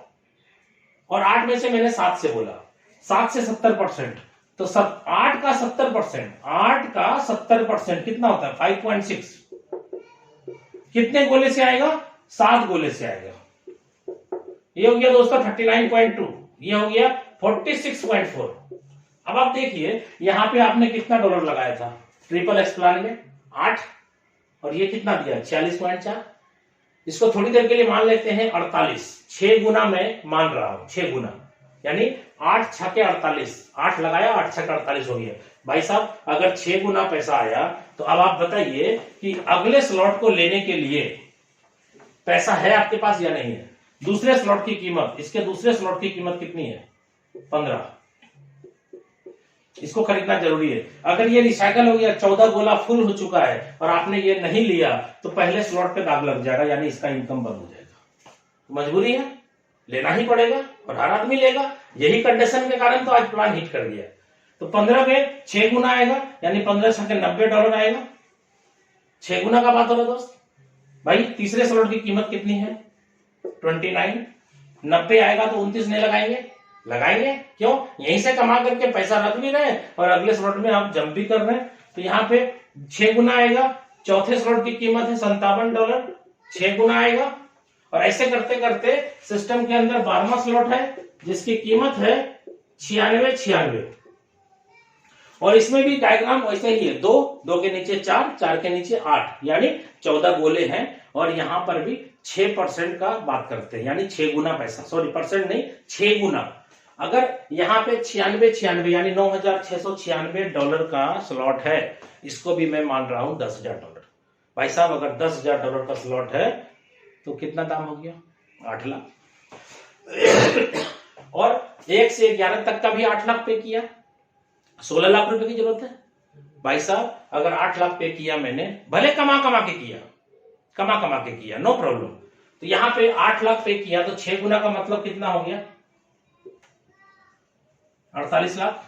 और 8 में से मैंने 7 से बोला, 7 से 70%, तो 8 का 70%, 8 का 70% कितना होता है, 5.6। कितने गोले से आएगा, 7 गोले से आएगा। ये हो गया दोस्तों 39.2, ये हो गया 46.4। अब आप देखिए यहां पे आपने कितना डॉलर लगाया था ट्रिपल एक्स प्लान में, 8, और ये कितना दिया, 46.4। इसको थोड़ी देर के लिए मान लेते हैं 48, 6 गुना मैं मान रहा हूं, 6 गुना, यानी 8 छके 48, 8 लगाया, 8 छके 48 हो गया। भाई साहब अगर 6 गुना पैसा आया, तो अब आप बताइए कि अगले स्लॉट को लेने के लिए पैसा है आपके पास या नहीं है। दूसरे स्लॉट की कीमत, इसके दूसरे स्लॉट की कीमत कितनी है, 15। इसको खरीदना जरूरी है। अगर ये रिसाइकल हो गया, 14 गोला फुल हो चुका है और आपने ये नहीं लिया, तो पहले स्लॉट पे दाग लग जाएगा, यानी इसका इनकम बंद हो जाएगा। तो मजबूरी है, लेना ही पड़ेगा, और हर आदमी लेगा। यही कंडीशन के कारण तो आज प्लान हिट कर दिया। तो 15 में 6 गुना आएगा, यानी 15 छके $90 आएगा। 6 गुना का बात हो रहा दोस्त। भाई तीसरे स्लॉट की कीमत कितनी है, 29, 90 आएगा तो 29 नहीं लगाएंगे, लगाएंगे क्यों, यहीं से कमा करके पैसा रख भी रहे और अगले स्लॉट में आप जंप भी कर रहे हैं। तो यहाँ पे 6 गुना आएगा। चौथे स्लॉट की कीमत है $57, 6 गुना आएगा। और ऐसे करते करते सिस्टम के अंदर 12वां स्लॉट है जिसकी कीमत है 96। और इसमें भी डायग्राम वैसे ही है, 2 के नीचे 4, 4 के नीचे 8, यानी 14 गोले हैं। और यहां पर भी 6% का बात करते हैं, यानी 6 गुना पैसा, सॉरी परसेंट नहीं, 6 गुना। अगर यहाँ पे 96 यानी $9,696 का स्लॉट है, इसको भी मैं मान रहा हूं $10,000। भाई साहब अगर $10,000 का स्लॉट है तो कितना दाम हो गया, 8 लाख। और 1 से 11 तक का भी 8 लाख पे किया, 16 लाख रुपए की जरूरत है। भाई साहब अगर 8 लाख पे किया मैंने, भले कमा कमा के किया, नो प्रॉब्लम। तो यहां पे 8 लाख पे किया तो 6 गुना का मतलब कितना हो गया, 48 लाख।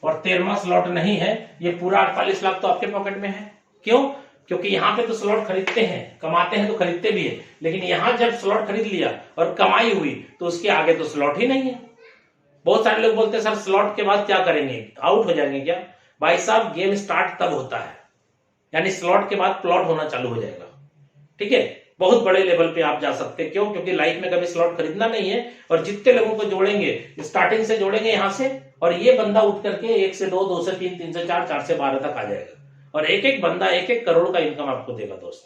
और 13वां स्लॉट नहीं है, ये पूरा 48 लाख तो आपके पॉकेट में है। क्यों, क्योंकि यहां पे तो स्लॉट खरीदते हैं, कमाते हैं तो खरीदते भी है, लेकिन यहां जब स्लॉट खरीद लिया और कमाई हुई तो उसके आगे तो स्लॉट ही नहीं है। बहुत सारे लोग बोलते हैं सर स्लॉट के बाद क्या करेंगे, आउट हो जाएंगे क्या। भाई साहब गेम स्टार्ट तब होता है, यानी स्लॉट के बाद प्लॉट होना चालू हो जाएगा। ठीक है, बहुत बड़े लेवल पे आप जा सकते हैं। क्यों, क्योंकि लाइफ में कभी स्लॉट खरीदना नहीं है। और जितने लोगों को जोड़ेंगे, स्टार्टिंग से जोड़ेंगे यहां से, और ये बंदा उठ करके 1 से 2, 2 से 3, 3 से 4, 4 से 12 तक आ जाएगा। और एक एक बंदा 1-1 करोड़ का इनकम आपको देगा दोस्त।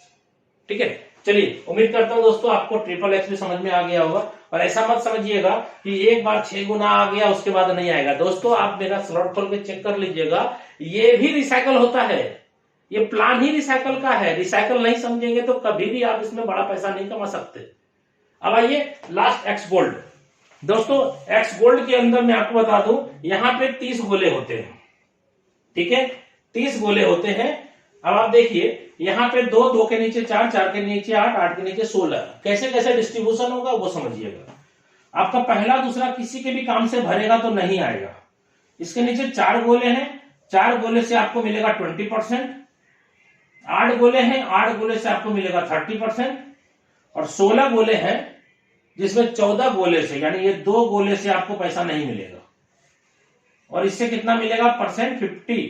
ठीक है, चलिए उम्मीद करता हूं दोस्तों आपको ट्रिपल एक्स भी समझ में आ गया होगा। और ऐसा मत समझिएगा कि एक बार 6 गुना आ गया उसके बाद नहीं आएगा। दोस्तों आप मेरा स्लॉट खोल के चेक कर लीजिएगा, ये भी रिसाइकल होता है, ये प्लान ही रिसाइकल का है। रिसाइकल नहीं समझेंगे तो कभी भी आप इसमें बड़ा पैसा नहीं कमा सकते। अब आइए लास्ट एक्स गोल्ड। दोस्तों एक्स गोल्ड के अंदर मैं आपको बता दूं, यहां पे 30 गोले होते हैं। ठीक है, 30 गोले होते हैं। अब आप देखिए यहां पे 2 के नीचे 4, 4 के नीचे 8, 8 के नीचे 16, कैसे कैसे डिस्ट्रीब्यूशन होगा वो समझिएगा। आपका पहला दूसरा किसी के भी काम से भरेगा तो नहीं आएगा। इसके नीचे 4 गोले हैं, 4 गोले से आपको मिलेगा 20%। 8 गोले हैं, 8 गोले से आपको मिलेगा 30%। और 16 गोले हैं जिसमें 14 गोले से, यानी ये 2 गोले से आपको पैसा नहीं मिलेगा। और इससे कितना मिलेगा परसेंट, 50।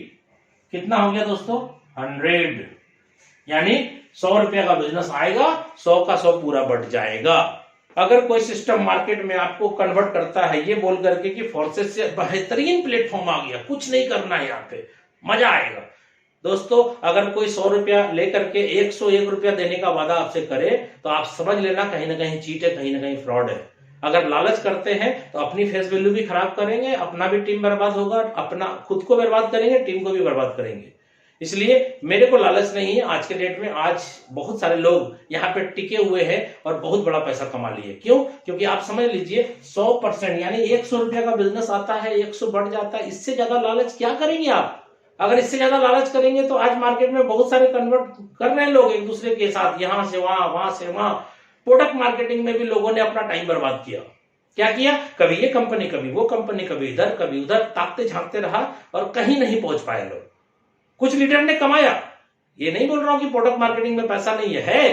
कितना हो गया दोस्तों, 100। यानी 100 रुपया का बिजनेस आएगा, 100 का 100 पूरा बढ़ जाएगा। अगर कोई सिस्टम मार्केट में आपको कन्वर्ट करता है ये बोल करके कि फोर्सेस से बेहतरीन प्लेटफॉर्म आ गया, कुछ नहीं करना है, यहाँ पे मजा आएगा। दोस्तों अगर कोई 100 रुपया लेकर के 101 रुपया देने का वादा आपसे करे तो आप समझ लेना कहीं ना कहीं चीट है, कहीं ना कहीं फ्रॉड है। अगर लालच करते हैं तो अपनी फेस वैल्यू भी खराब करेंगे, अपना भी टीम बर्बाद होगा, अपना खुद को बर्बाद करेंगे, टीम को भी बर्बाद करेंगे। इसलिए मेरे को लालच नहीं है। आज के डेट में आज बहुत सारे लोग यहाँ पे टिके हुए हैं और बहुत बड़ा पैसा कमा लिए। क्यों? क्योंकि आप समझ लीजिए 100% यानी 100 रुपया का बिजनेस आता है, 100 बढ़ जाता है। इससे ज्यादा लालच क्या करेंगे आप? अगर इससे ज्यादा लालच करेंगे तो आज मार्केट में बहुत सारे कन्वर्ट कर रहे हैं लोग एक दूसरे के साथ, यहां से वहां, वहां से वहां। प्रोडक्ट मार्केटिंग में भी लोगों ने अपना टाइम बर्बाद किया। क्या किया? कभी ये कंपनी, कभी वो कंपनी, कभी इधर कभी उधर, ताकते झांकते रहा और कहीं नहीं पहुंच पाए लोग। कुछ लीडर ने कमाया, ये नहीं बोल रहा हूं कि प्रोडक्ट मार्केटिंग में पैसा नहीं है,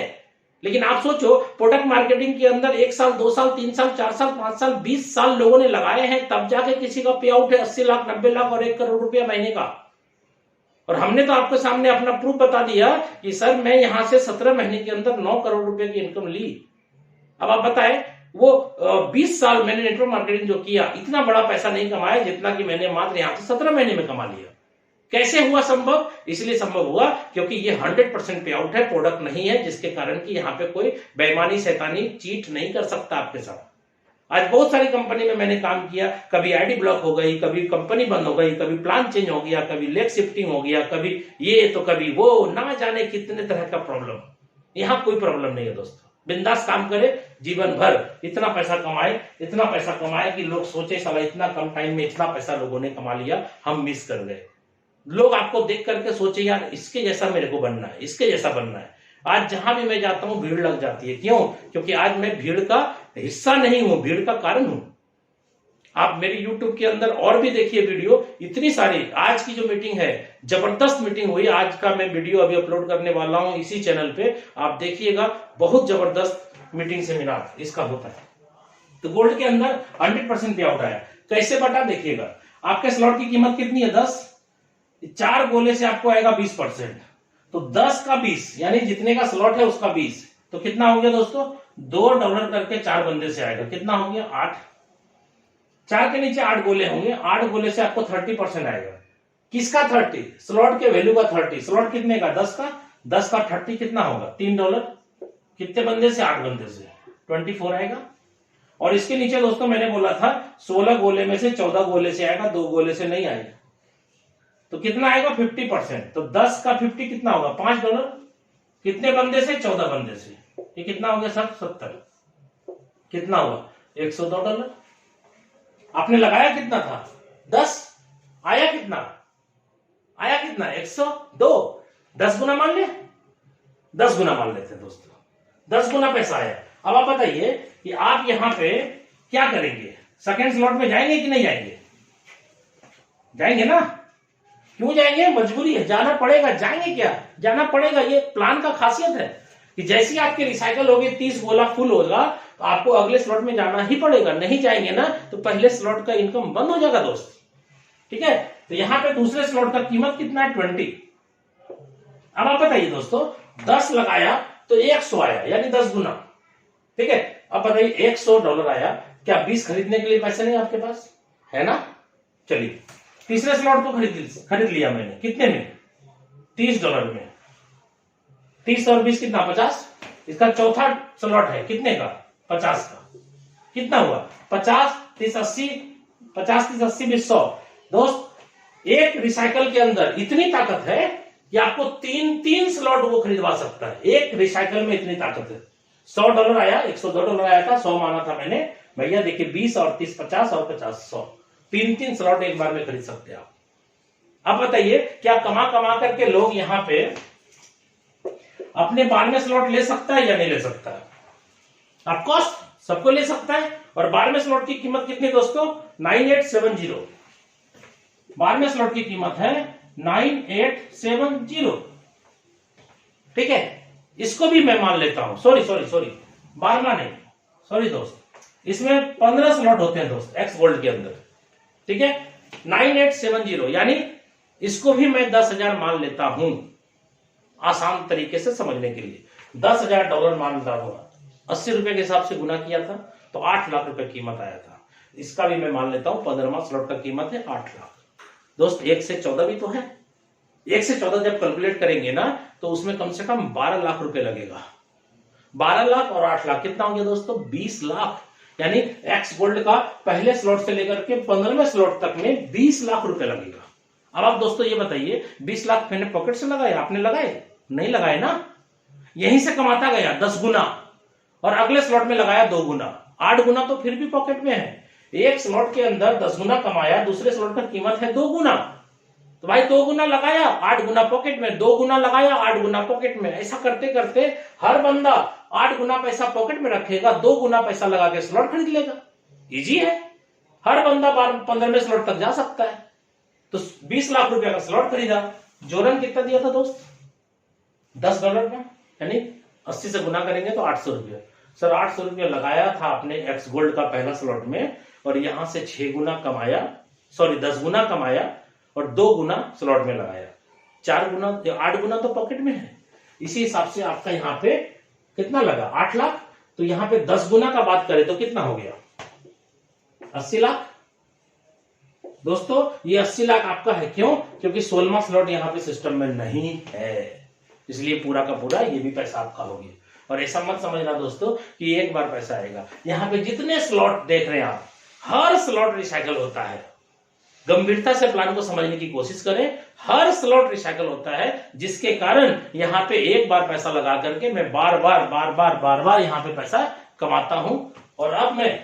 लेकिन आप सोचो प्रोडक्ट मार्केटिंग के अंदर 1 साल, 2 साल, 3 साल, 4 साल, 5 साल, 20 साल लोगों ने लगाए हैं, तब जाके किसी का पे आउट है 80 लाख, 90 लाख और 1 करोड़ रुपया महीने का। और हमने तो आपके सामने अपना प्रूफ बता दिया कि सर मैं यहां से 17 महीने के अंदर 9 करोड़ रुपए की इनकम ली। अब आप बताएं वो 20 साल मैंने नेटवर्क मार्केटिंग जो किया, इतना बड़ा पैसा नहीं कमाया जितना कि मैंने मात्र यहां से 17 महीने में कमा लिया। कैसे हुआ संभव? इसलिए संभव हुआ क्योंकि ये 100% पे आउट है, प्रोडक्ट नहीं है, जिसके कारण कि यहाँ पे कोई बेईमानी, शैतानी, चीट नहीं कर सकता आपके साथ। आज बहुत सारी कंपनी में मैंने काम किया, कभी आईडी ब्लॉक हो गई, कभी कंपनी बंद हो गई, कभी प्लान चेंज हो गया, कभी लेग शिफ्टिंग हो गया, कभी ये तो कभी वो, ना जाने कितने तरह का प्रॉब्लम। यहाँ कोई प्रॉब्लम नहीं है दोस्तों। बिंदास काम करे, जीवन भर इतना पैसा कमाए कि लोग सोचे साला इतना कम टाइम में इतना पैसा लोगों ने कमा लिया, हम मिस कर गए। लोग आपको देख करके सोचे यार इसके जैसा मेरे को बनना है, इसके जैसा बनना है। आज जहां भी मैं जाता हूं भीड़ लग जाती है। क्यों? क्योंकि आज मैं भीड़ का हिस्सा नहीं हूं, भीड़ का कारण हूं। आप मेरी YouTube के अंदर और भी देखिए वीडियो, इतनी सारी। आज की जो मीटिंग है, जबरदस्त मीटिंग हुई। आज का मैं वीडियो अभी अपलोड करने वाला हूं इसी चैनल पे, आप देखिएगा। बहुत जबरदस्त मीटिंग सेमिनार इसका होता है। तो गोल्ड के अंदर 100% पे आउट आया। कैसे बटा देखिएगा। आपके स्लॉट की कीमत कितनी है? 10। 4 गोले से आपको आएगा 20%। तो 10 का 20 यानी जितने का स्लॉट है उसका 20, तो कितना हो गया दोस्तों? $2 करके 4 बंदे से आएगा। कितना हो गया? 8। 4 के नीचे 8 गोले होंगे। 8 गोले से आपको 30% आएगा। किसका 30? स्लॉट के वैल्यू का 30। स्लॉट कितने का? 10 का। 10 का 30 कितना होगा? $3। कितने बंदे से? 8 बंदे से 24 आएगा। और इसके नीचे दोस्तों मैंने बोला था 16 गोले में से 14 गोले से आएगा, 2 गोले से नहीं आएगा। तो कितना आएगा? 50%। तो 10 का 50 कितना होगा? $5। कितने बंदे से? 14 बंदे से। ये कितना हो गया सर? 70। कितना हुआ? $102। आपने लगाया कितना था? 10। आया कितना? 102। 10 गुना मान ले, 10 गुना मान लेते हैं दोस्तों। 10 गुना पैसा आया। अब आप बताइए कि आप यहां पे क्या करेंगे? सेकेंड स्लॉट में जाएंगे कि नहीं जाएंगे? जाएंगे ना। क्यों जाएंगे? मजबूरी है, जाना पड़ेगा। जाएंगे क्या? जाना पड़ेगा। ये प्लान का खासियत है कि जैसे ही आपके रिसाइकल होगी, 30 गोला फुल होगा, तो आपको अगले स्लॉट में जाना ही पड़ेगा। नहीं जाएंगे ना तो पहले स्लॉट का इनकम बंद हो जाएगा दोस्त। ठीक है। तो यहाँ पे दूसरे स्लॉट का कीमत कितना है? 20। अब आप बताइए दोस्तों, 10 लगाया तो 100 आया, यानी 10 गुना। ठीक है। अब बताइए $100 आया, क्या 20 खरीदने के लिए पैसे नहीं आपके पास है ना? चलिए तीसरे स्लॉट को खरीद लिया मैंने। कितने में? $30 में। 30 और 20 कितना? 50। इसका चौथा स्लॉट है कितने का? 50 का। कितना हुआ? 50, 30, 80, 50, 30, 80, 20, 100। दोस्त एक रिसाइकल के अंदर इतनी ताकत है कि आपको 3 स्लॉट वो खरीदवा सकता है। एक रिसाइकल में इतनी ताकत है। $100 आया, $102 आया था, 100 माना था मैंने। भैया देखिए 20 और 30, 50 और 50, 100। 3 स्लॉट एक बार में खरीद सकते हैं आप। अब बताइए क्या कमा करके लोग यहां पे अपने 12वें स्लॉट ले सकता है या नहीं ले सकता है? ऑफकोर्स सबको ले सकता है। और 12वें स्लॉट की कीमत कितनी दोस्तों? 9870। 12वें स्लॉट की कीमत है 9870। ठीक है। इसको भी मैं मान लेता हूं। सॉरी 12वां नहीं, सॉरी दोस्त, इसमें 15 स्लॉट होते हैं दोस्त एक्स गोल्ड के अंदर। ठीक है। 9870 यानी इसको भी मैं 10,000 मान लेता हूं, आसान तरीके से समझने के लिए $10,000 मान लेता हूं। 80 रुपए के हिसाब से गुना किया था तो 8 लाख रुपए कीमत आया था। इसका भी मैं मान लेता हूं 15वां स्लॉट का कीमत है 8 लाख। दोस्त 1 से 14 भी तो है, 1 से 14 जब कैलकुलेट करेंगे ना तो उसमें कम से कम 12 लाख रुपए लगेगा। 12 लाख और 8 लाख कितना हो गया दोस्तों? 20 लाख। यानी एक्स गोल्ड का पहले स्लॉट से लेकर के 15वें स्लॉट तक में 20 लाख रुपए लगेगा। अब आप दोस्तों ये बताइए 20 लाख मैंने पॉकेट से लगाए, आपने लगाए? नहीं लगाए ना, यहीं से कमाता गया 10 गुना और अगले स्लॉट में लगाया 2 गुना, 8 गुना तो फिर भी पॉकेट में है। एक स्लॉट के अंदर 10 गुना कमाया, दूसरे स्लॉट का कीमत है 2 गुना, तो भाई 2 गुना लगाया 8 गुना पॉकेट में, 2 गुना लगाया 8 गुना पॉकेट में। ऐसा करते करते हर बंदा 8 गुना पैसा पॉकेट में रखेगा, 2 गुना पैसा लगा के स्लॉट खरीद लेगा। इजी है, हर बंदा 15वें स्लॉट तक जा सकता है। तो 20 लाख रुपए का स्लॉट खरीदा। जोरन कितना दिया था दोस्त? $10 का, यानी 80 से गुना करेंगे तो 800 रुपया। सर 800 रुपया लगाया था आपने एक्स गोल्ड का पहला स्लॉट में और यहां से 6 गुना कमाया, सॉरी 10 गुना कमाया और 2 गुना स्लॉट में लगाया, 4 गुना 8 गुना तो पॉकेट में है। इसी हिसाब से आपका यहाँ पे कितना लगा? 8 लाख। तो यहाँ पे 10 गुना का बात करें तो कितना हो गया? 80 लाख। दोस्तों ये 80 लाख आपका है, क्यों? क्योंकि 16वां स्लॉट यहाँ पे सिस्टम में नहीं है, इसलिए पूरा का पूरा ये भी पैसा आपका हो गया। और ऐसा मत समझना दोस्तों कि एक बार पैसा आएगा। यहाँ पे जितने स्लॉट देख रहे हैं आप, हर स्लॉट रिसाइकल होता है। गंभीरता से प्लान को समझने की कोशिश करें, हर स्लॉट रिसाइकल होता है, जिसके कारण यहाँ पे एक बार पैसा लगा करके मैं बार बार यहाँ पे पैसा कमाता हूं। और अब मैं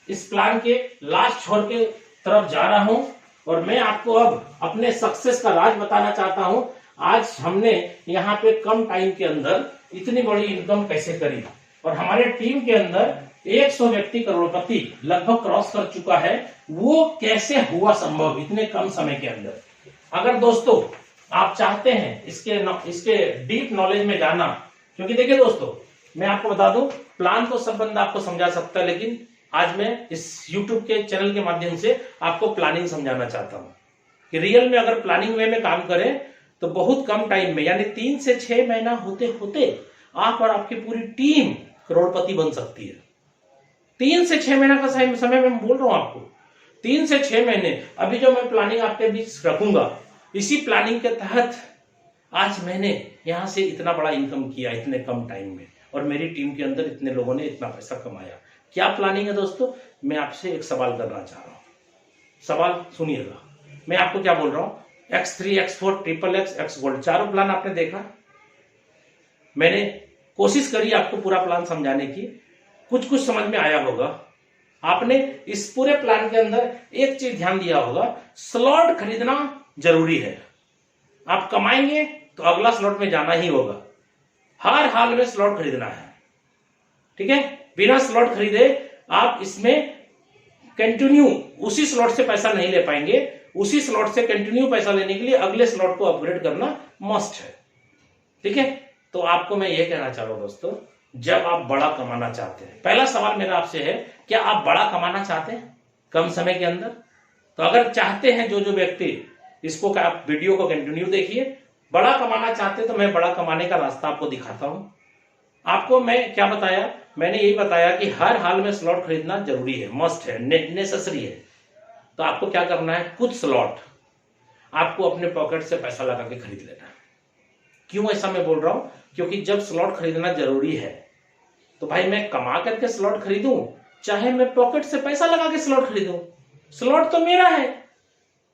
इस प्लान के लास्ट छोर के तरफ जा रहा हूं और मैं आपको अब अपने सक्सेस का राज बताना चाहता हूं। आज हमने यहाँ पे कम टाइम के अंदर इतनी बड़ी इनकम कैसे करी, और हमारे टीम के अंदर 100 व्यक्ति करोड़पति लगभग क्रॉस कर चुका है। वो कैसे हुआ संभव इतने कम समय के अंदर? अगर दोस्तों आप चाहते हैं इसके डीप नॉलेज में जाना, क्योंकि देखिए दोस्तों मैं आपको बता दूं, प्लान तो सब बंदा आपको समझा सकता है, लेकिन आज मैं इस YouTube के चैनल के माध्यम से आपको प्लानिंग समझाना चाहता हूं कि रियल में अगर प्लानिंग वे में काम करें तो बहुत कम टाइम में, यानी 3 से 6 महीना होते होते आप और आपकी पूरी टीम करोड़पति बन सकती है। 3 से 6 महीना का समय मैं बोल रहा हूं आपको, 3 से 6 महीने। अभी जो मैं प्लानिंग आपके बीच रखूंगा, इसी प्लानिंग के तहत आज मैंने यहां से इतना बड़ा इनकम किया इतने कम टाइम में, और मेरी टीम के अंदर इतने लोगों ने इतना पैसा कमाया। क्या प्लानिंग है दोस्तों? मैं आपसे एक सवाल करना चाह रहा हूं, सवाल सुनिएगा। मैं आपको क्या बोल रहा हूं, X3, X4, XXX, X gold, चारों प्लान आपने देखा। मैंने कोशिश करी आपको पूरा प्लान समझाने की, कुछ कुछ समझ में आया होगा। आपने इस पूरे प्लान के अंदर एक चीज ध्यान दिया होगा, स्लॉट खरीदना जरूरी है। आप कमाएंगे तो अगला स्लॉट में जाना ही होगा, हर हाल में स्लॉट खरीदना है, ठीक है? बिना स्लॉट खरीदे आप इसमें कंटिन्यू उसी स्लॉट से पैसा नहीं ले पाएंगे। उसी स्लॉट से कंटिन्यू पैसा लेने के लिए अगले स्लॉट को अपग्रेड करना मस्ट है, ठीक है? तो आपको मैं ये कहना चाह रहा हूं दोस्तों, जब आप बड़ा कमाना चाहते हैं, पहला सवाल मेरा आपसे है, क्या आप बड़ा कमाना चाहते हैं कम समय के अंदर? तो अगर चाहते हैं जो व्यक्ति इसको, आप वीडियो को कंटिन्यू देखिए। बड़ा कमाना चाहते हैं तो मैं बड़ा कमाने का रास्ता आपको दिखाता हूं। आपको मैं क्या बताया? मैंने यही बताया कि हर हाल में स्लॉट खरीदना जरूरी है, मस्ट है, नेसेसरी है। तो आपको क्या करना है, कुछ स्लॉट आपको अपने पॉकेट से पैसा लगा के खरीद लेना है। क्यों ऐसा मैं बोल रहा हूं? क्योंकि जब स्लॉट खरीदना जरूरी है तो भाई मैं कमा करके स्लॉट खरीदूं, चाहे मैं पॉकेट से पैसा लगा के स्लॉट खरीदूं, स्लॉट तो मेरा है।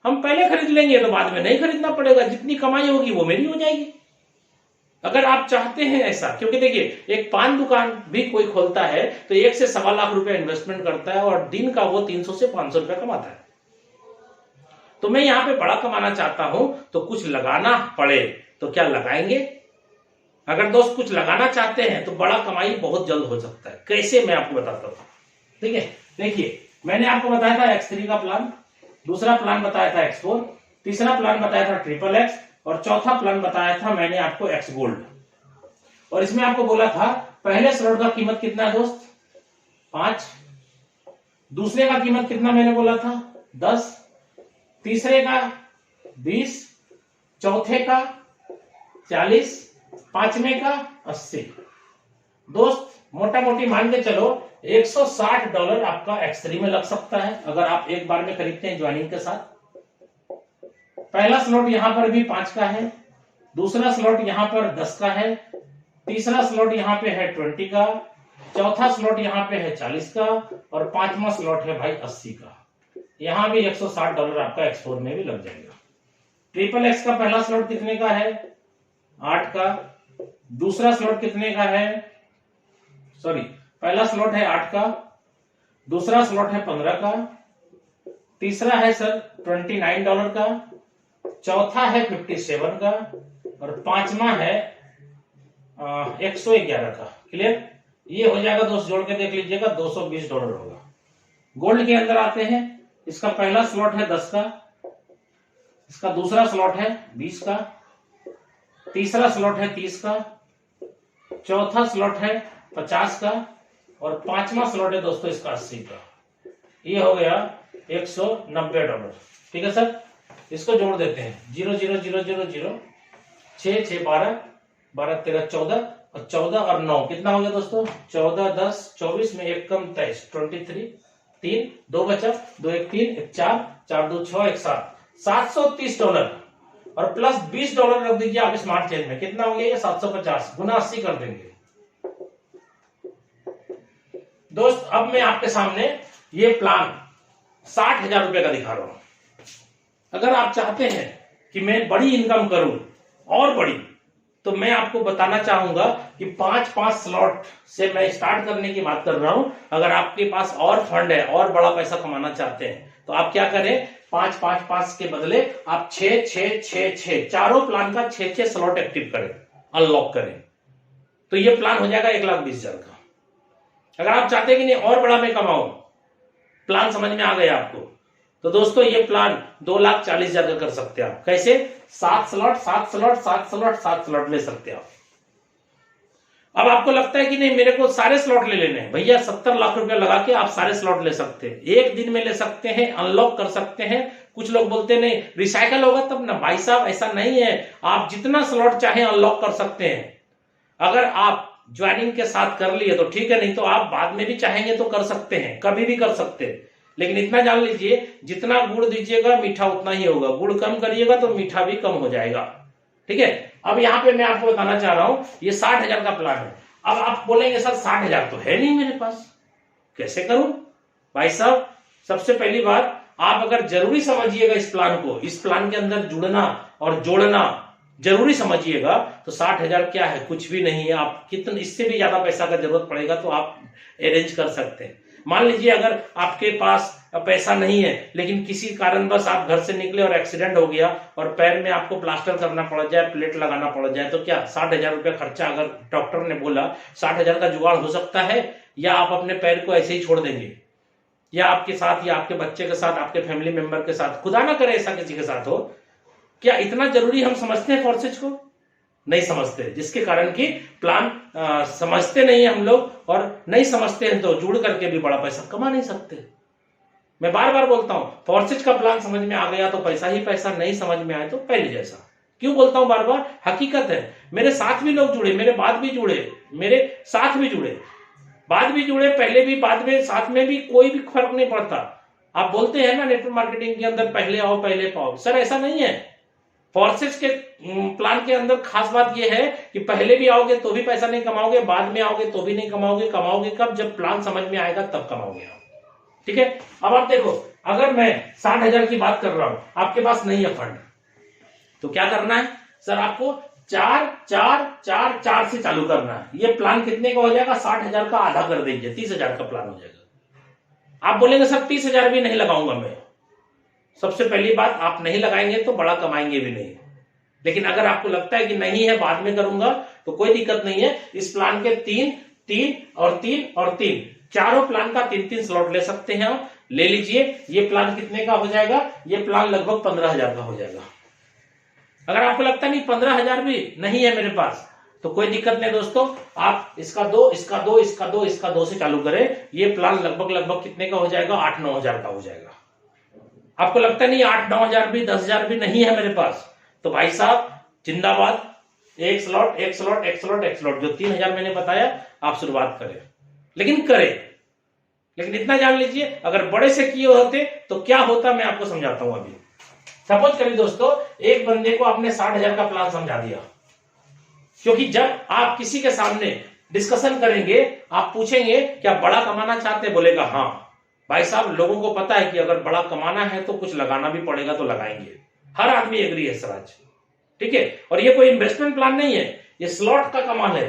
हम पहले खरीद लेंगे तो बाद में नहीं खरीदना पड़ेगा, जितनी कमाई होगी वो मेरी हो जाएगी। अगर आप चाहते हैं ऐसा, क्योंकि देखिए एक पान दुकान भी कोई खोलता है तो 1 से 1.25 लाख रुपए इन्वेस्टमेंट करता है और दिन का वो 300 से 500 रुपया कमाता है। तो मैं यहां पे बड़ा कमाना चाहता हूं तो कुछ लगाना पड़े तो क्या लगाएंगे? अगर दोस्त कुछ लगाना चाहते हैं तो बड़ा कमाई बहुत जल्द हो सकता है। कैसे, मैं आपको बताता हूं, ठीक है? देखिए मैंने आपको बताया था X3 का प्लान, दूसरा प्लान बताया था X4, तीसरा प्लान बताया था XXX और चौथा प्लान बताया था मैंने आपको X गोल्ड। और इसमें आपको बोला था पहले स्लॉट का कीमत कितना है दोस्त? 5, दूसरे का कीमत कितना मैंने बोला था? 10, तीसरे का 20, चौथे का 40, पांचवें का 80। दोस्त मोटा मोटी मान के चलो $160 आपका X3 में लग सकता है अगर आप एक बार में खरीदते हैं ज्वाइनिंग के साथ। पहला स्लॉट यहां पर भी 5 का है, दूसरा स्लॉट यहां पर 10 का है, तीसरा स्लॉट यहां पे है 20 का, चौथा स्लॉट यहां पे है 40 का और पांचवा स्लॉट है भाई 80 का। यहां भी $160 आपका X4 में भी लग जाएगा। XXX का पहला स्लॉट कितने का है? 8 का। दूसरा स्लॉट कितने का है? सॉरी, पहला स्लॉट है 8 का, दूसरा स्लॉट है 15 का, तीसरा है सर $29 का, चौथा है 57 का और पांचवा है 111 का। क्लियर? ये हो जाएगा दोस्त, जोड़ के देख लीजिएगा, $220 होगा। गोल्ड के अंदर आते हैं। इसका पहला स्लॉट है 10 का, इसका दूसरा स्लॉट है 20 का, तीसरा स्लॉट है 30 का, चौथा स्लॉट है 50 का और पांचवा स्लॉट है दोस्तों इसका 80 का। ये हो गया $190। ठीक है सर, इसको जोड़ देते हैं। 0 0 0 0 0 6 6 12 12 13 14 और 14 और 9 कितना हो गया दोस्तों? 14 10 24 में एक कम 23 23 3 2 बचा 2 1 3 1 4 4 2 6 1 7 $730 और प्लस $20 रख दीजिए आप स्मार्ट चेन में। कितना हो गया? ये 750 गुना 80 कर देंगे। दोस्त अब मैं आपके सामने ये प्लान ₹60,000 का दिखा रहा हूं। अगर आप चाहते हैं कि मैं बड़ी इनकम करूं और बड़ी, तो मैं आपको बताना चाहूंगा कि 5-5 स्लॉट से मैं स्टार्ट करने की बात कर रहा हूं। अगर आपके पास और फंड है और बड़ा पैसा कमाना चाहते हैं तो आप क्या करें, 5-5-5 के बदले आप 6-6-6-6 चारों प्लान का 6-6 स्लॉट एक्टिव करें, अनलॉक करें, तो ये प्लान हो जाएगा 1,20,000 का। अगर आप चाहते हैं कि नहीं और बड़ा मैं कमाऊं, प्लान समझ में आ गया आपको, तो दोस्तों ये प्लान 2,40,000 का कर सकते हैं आप। कैसे? 7 स्लॉट 7 स्लॉट 7 स्लॉट 7 स्लॉट ले सकते हैं आप। अब आपको लगता है कि नहीं मेरे को सारे स्लॉट ले लेने हैं, भैया 70 लाख रुपया लगा के आप सारे स्लॉट ले सकते हैं, एक दिन में ले सकते हैं, अनलॉक कर सकते हैं। कुछ लोग बोलते नहीं रिसाइकल होगा तब ना, भाई साहब ऐसा नहीं है, आप जितना स्लॉट चाहे अनलॉक कर सकते हैं। अगर आप ज्वाइनिंग के साथ कर लिए तो ठीक है, नहीं तो आप बाद में भी चाहेंगे तो कर सकते हैं, कभी भी कर सकते हैं। लेकिन इतना जान लीजिए जितना गुड़ दीजिएगा मीठा उतना ही होगा, गुड़ कम करिएगा तो मीठा भी कम हो जाएगा। ठीक है, अब यहाँ पे मैं आपको बताना चाह रहा हूं ये 60,000 का प्लान है। अब आप बोलेंगे सर 60,000 तो है नहीं मेरे पास, कैसे करूं? भाई साहब सबसे पहली बात, आप अगर जरूरी समझिएगा इस प्लान को, इस प्लान के अंदर जुड़ना और जोड़ना जरूरी समझिएगा, तो 60,000 क्या है, कुछ भी नहीं है। आप कितना इससे भी ज्यादा पैसा का जरूरत पड़ेगा तो आप अरेंज कर सकते हैं। मान लीजिए अगर आपके पास पैसा नहीं है लेकिन किसी कारणवश आप घर से निकले और एक्सीडेंट हो गया और पैर में आपको प्लास्टर करना पड़ जाए, प्लेट लगाना पड़ जाए, तो क्या 60,000 खर्चा, अगर डॉक्टर ने बोला 60,000 का जुगाड़ हो सकता है, या आप अपने पैर को ऐसे ही छोड़ देंगे, या आपके साथ या आपके बच्चे के साथ, आपके फैमिली मेंबर के साथ, खुदा ना करे ऐसा किसी के साथ हो, क्या इतना जरूरी हम समझते हैं फोर्सेज को? नहीं समझते, जिसके कारण कि प्लान समझते नहीं है हम लोग, और नहीं समझते हैं तो जुड़ करके भी बड़ा पैसा कमा नहीं सकते। मैं बार बार बोलता हूं, फोर्सेज का प्लान समझ में आ गया तो पैसा ही पैसा, नहीं समझ में आए तो पहले जैसा। क्यों बोलता हूं बार बार? हकीकत है, मेरे साथ भी लोग जुड़े, मेरे बाद भी जुड़े, मेरे साथ भी जुड़े, बाद भी जुड़े, पहले भी, बाद में, साथ में भी, कोई भी फर्क नहीं पड़ता। आप बोलते हैं ना नेटवर्क मार्केटिंग के अंदर पहले आओ पहले पाओ, सर ऐसा नहीं है। फोर्सेज के प्लान के अंदर खास बात यह है कि पहले भी आओगे तो भी पैसा नहीं कमाओगे, बाद में आओगे तो भी नहीं कमाओगे। कमाओगे कब? जब प्लान समझ में आएगा तब कमाओगे आप। ठीक है, अब आप देखो, अगर मैं 60,000 की बात कर रहा हूं, आपके पास नहीं है फंड, तो क्या करना है सर? आपको 4-4-4-4 से चालू करना है। ये प्लान कितने का हो जाएगा? 60,000 का आधा कर दीजिए, 30,000 का प्लान हो जाएगा। आप बोलेंगे सर 30,000 भी नहीं लगाऊंगा मैं। सबसे पहली बात, आप नहीं लगाएंगे तो बड़ा कमाएंगे भी नहीं। लेकिन अगर आपको लगता है कि नहीं है बाद में करूंगा, तो कोई दिक्कत नहीं है। इस प्लान के 3, 3 और 3 और 3 चारों प्लान का 3-3 स्लॉट ले सकते हैं आप। ले लीजिए। ये प्लान कितने का हो जाएगा? ये प्लान लगभग 15,000 का हो जाएगा। अगर आपको लगता नहीं 15,000 भी नहीं है मेरे पास, तो कोई दिक्कत नहीं दोस्तों, आप इसका 2, इसका 2, इसका 2, इसका 2 से चालू करें। ये प्लान लगभग कितने का हो जाएगा? 8-9 का हो जाएगा। आपको लगता नहीं 8-9 हजार भी, 10,000 भी नहीं है मेरे पास, तो भाई साहब जिंदाबाद, एक स्लॉट एक स्लॉट एक स्लॉट एक स्लॉट, जो 3000 मैंने बताया आप शुरुआत करें, लेकिन करें। लेकिन इतना जान लीजिए, अगर बड़े से किए होते तो क्या होता मैं आपको समझाता हूं। अभी सपोज करिए दोस्तों, एक बंदे को आपने 60,000 का प्लान समझा दिया, क्योंकि जब आप किसी के सामने डिस्कशन करेंगे, आप पूछेंगे क्या बड़ा कमाना चाहते हैं, बोलेगा हाँ भाई साहब, लोगों को पता है कि अगर बड़ा कमाना है तो कुछ लगाना भी पड़ेगा, तो लगाएंगे। हर आदमी एग्री है सर आज, ठीक है। और ये कोई इन्वेस्टमेंट प्लान नहीं है, ये स्लॉट का कमाल है,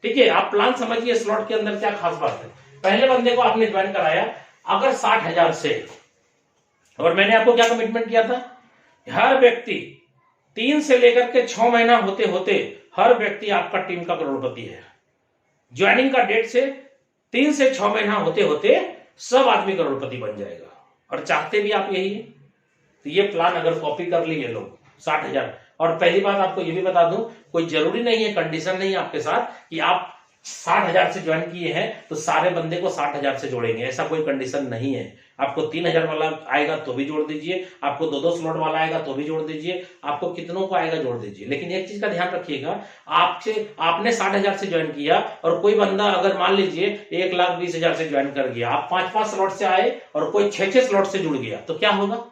ठीक है। आप प्लान समझिए स्लॉट के अंदर क्या खास बात है। पहले बंदे को आपने ज्वाइन कराया अगर 60,000 से, और मैंने आपको क्या कमिटमेंट किया था, हर व्यक्ति 3 से लेकर के 6 महीना होते होते हर व्यक्ति आपका टीम का करोड़पति है। ज्वाइनिंग का डेट से 3 से 6 महीना होते होते सब आदमी करोड़पति बन जाएगा, और चाहते भी आप यही है। तो ये प्लान अगर कॉपी कर लिए लोग 60,000, और पहली बात आपको ये भी बता दूं, कोई जरूरी नहीं है, कंडीशन नहीं है आपके साथ कि आप 60,000 से ज्वाइन किए हैं तो सारे बंदे को 60,000 से जोड़ेंगे, ऐसा कोई कंडीशन नहीं है। आपको 3,000 वाला आएगा तो भी जोड़ दीजिए, आपको 2-2 स्लॉट वाला आएगा तो भी जोड़ दीजिए, आपको कितनों को आएगा जोड़ दीजिए। लेकिन एक चीज का ध्यान रखिएगा, आपने 60,000 से ज्वाइन किया और कोई बंदा अगर मान लीजिए 1,20,000 से ज्वाइन कर गया, आप 5-5 स्लॉट से आए और कोई 6-6 स्लॉट से जुड़ गया, तो क्या होगा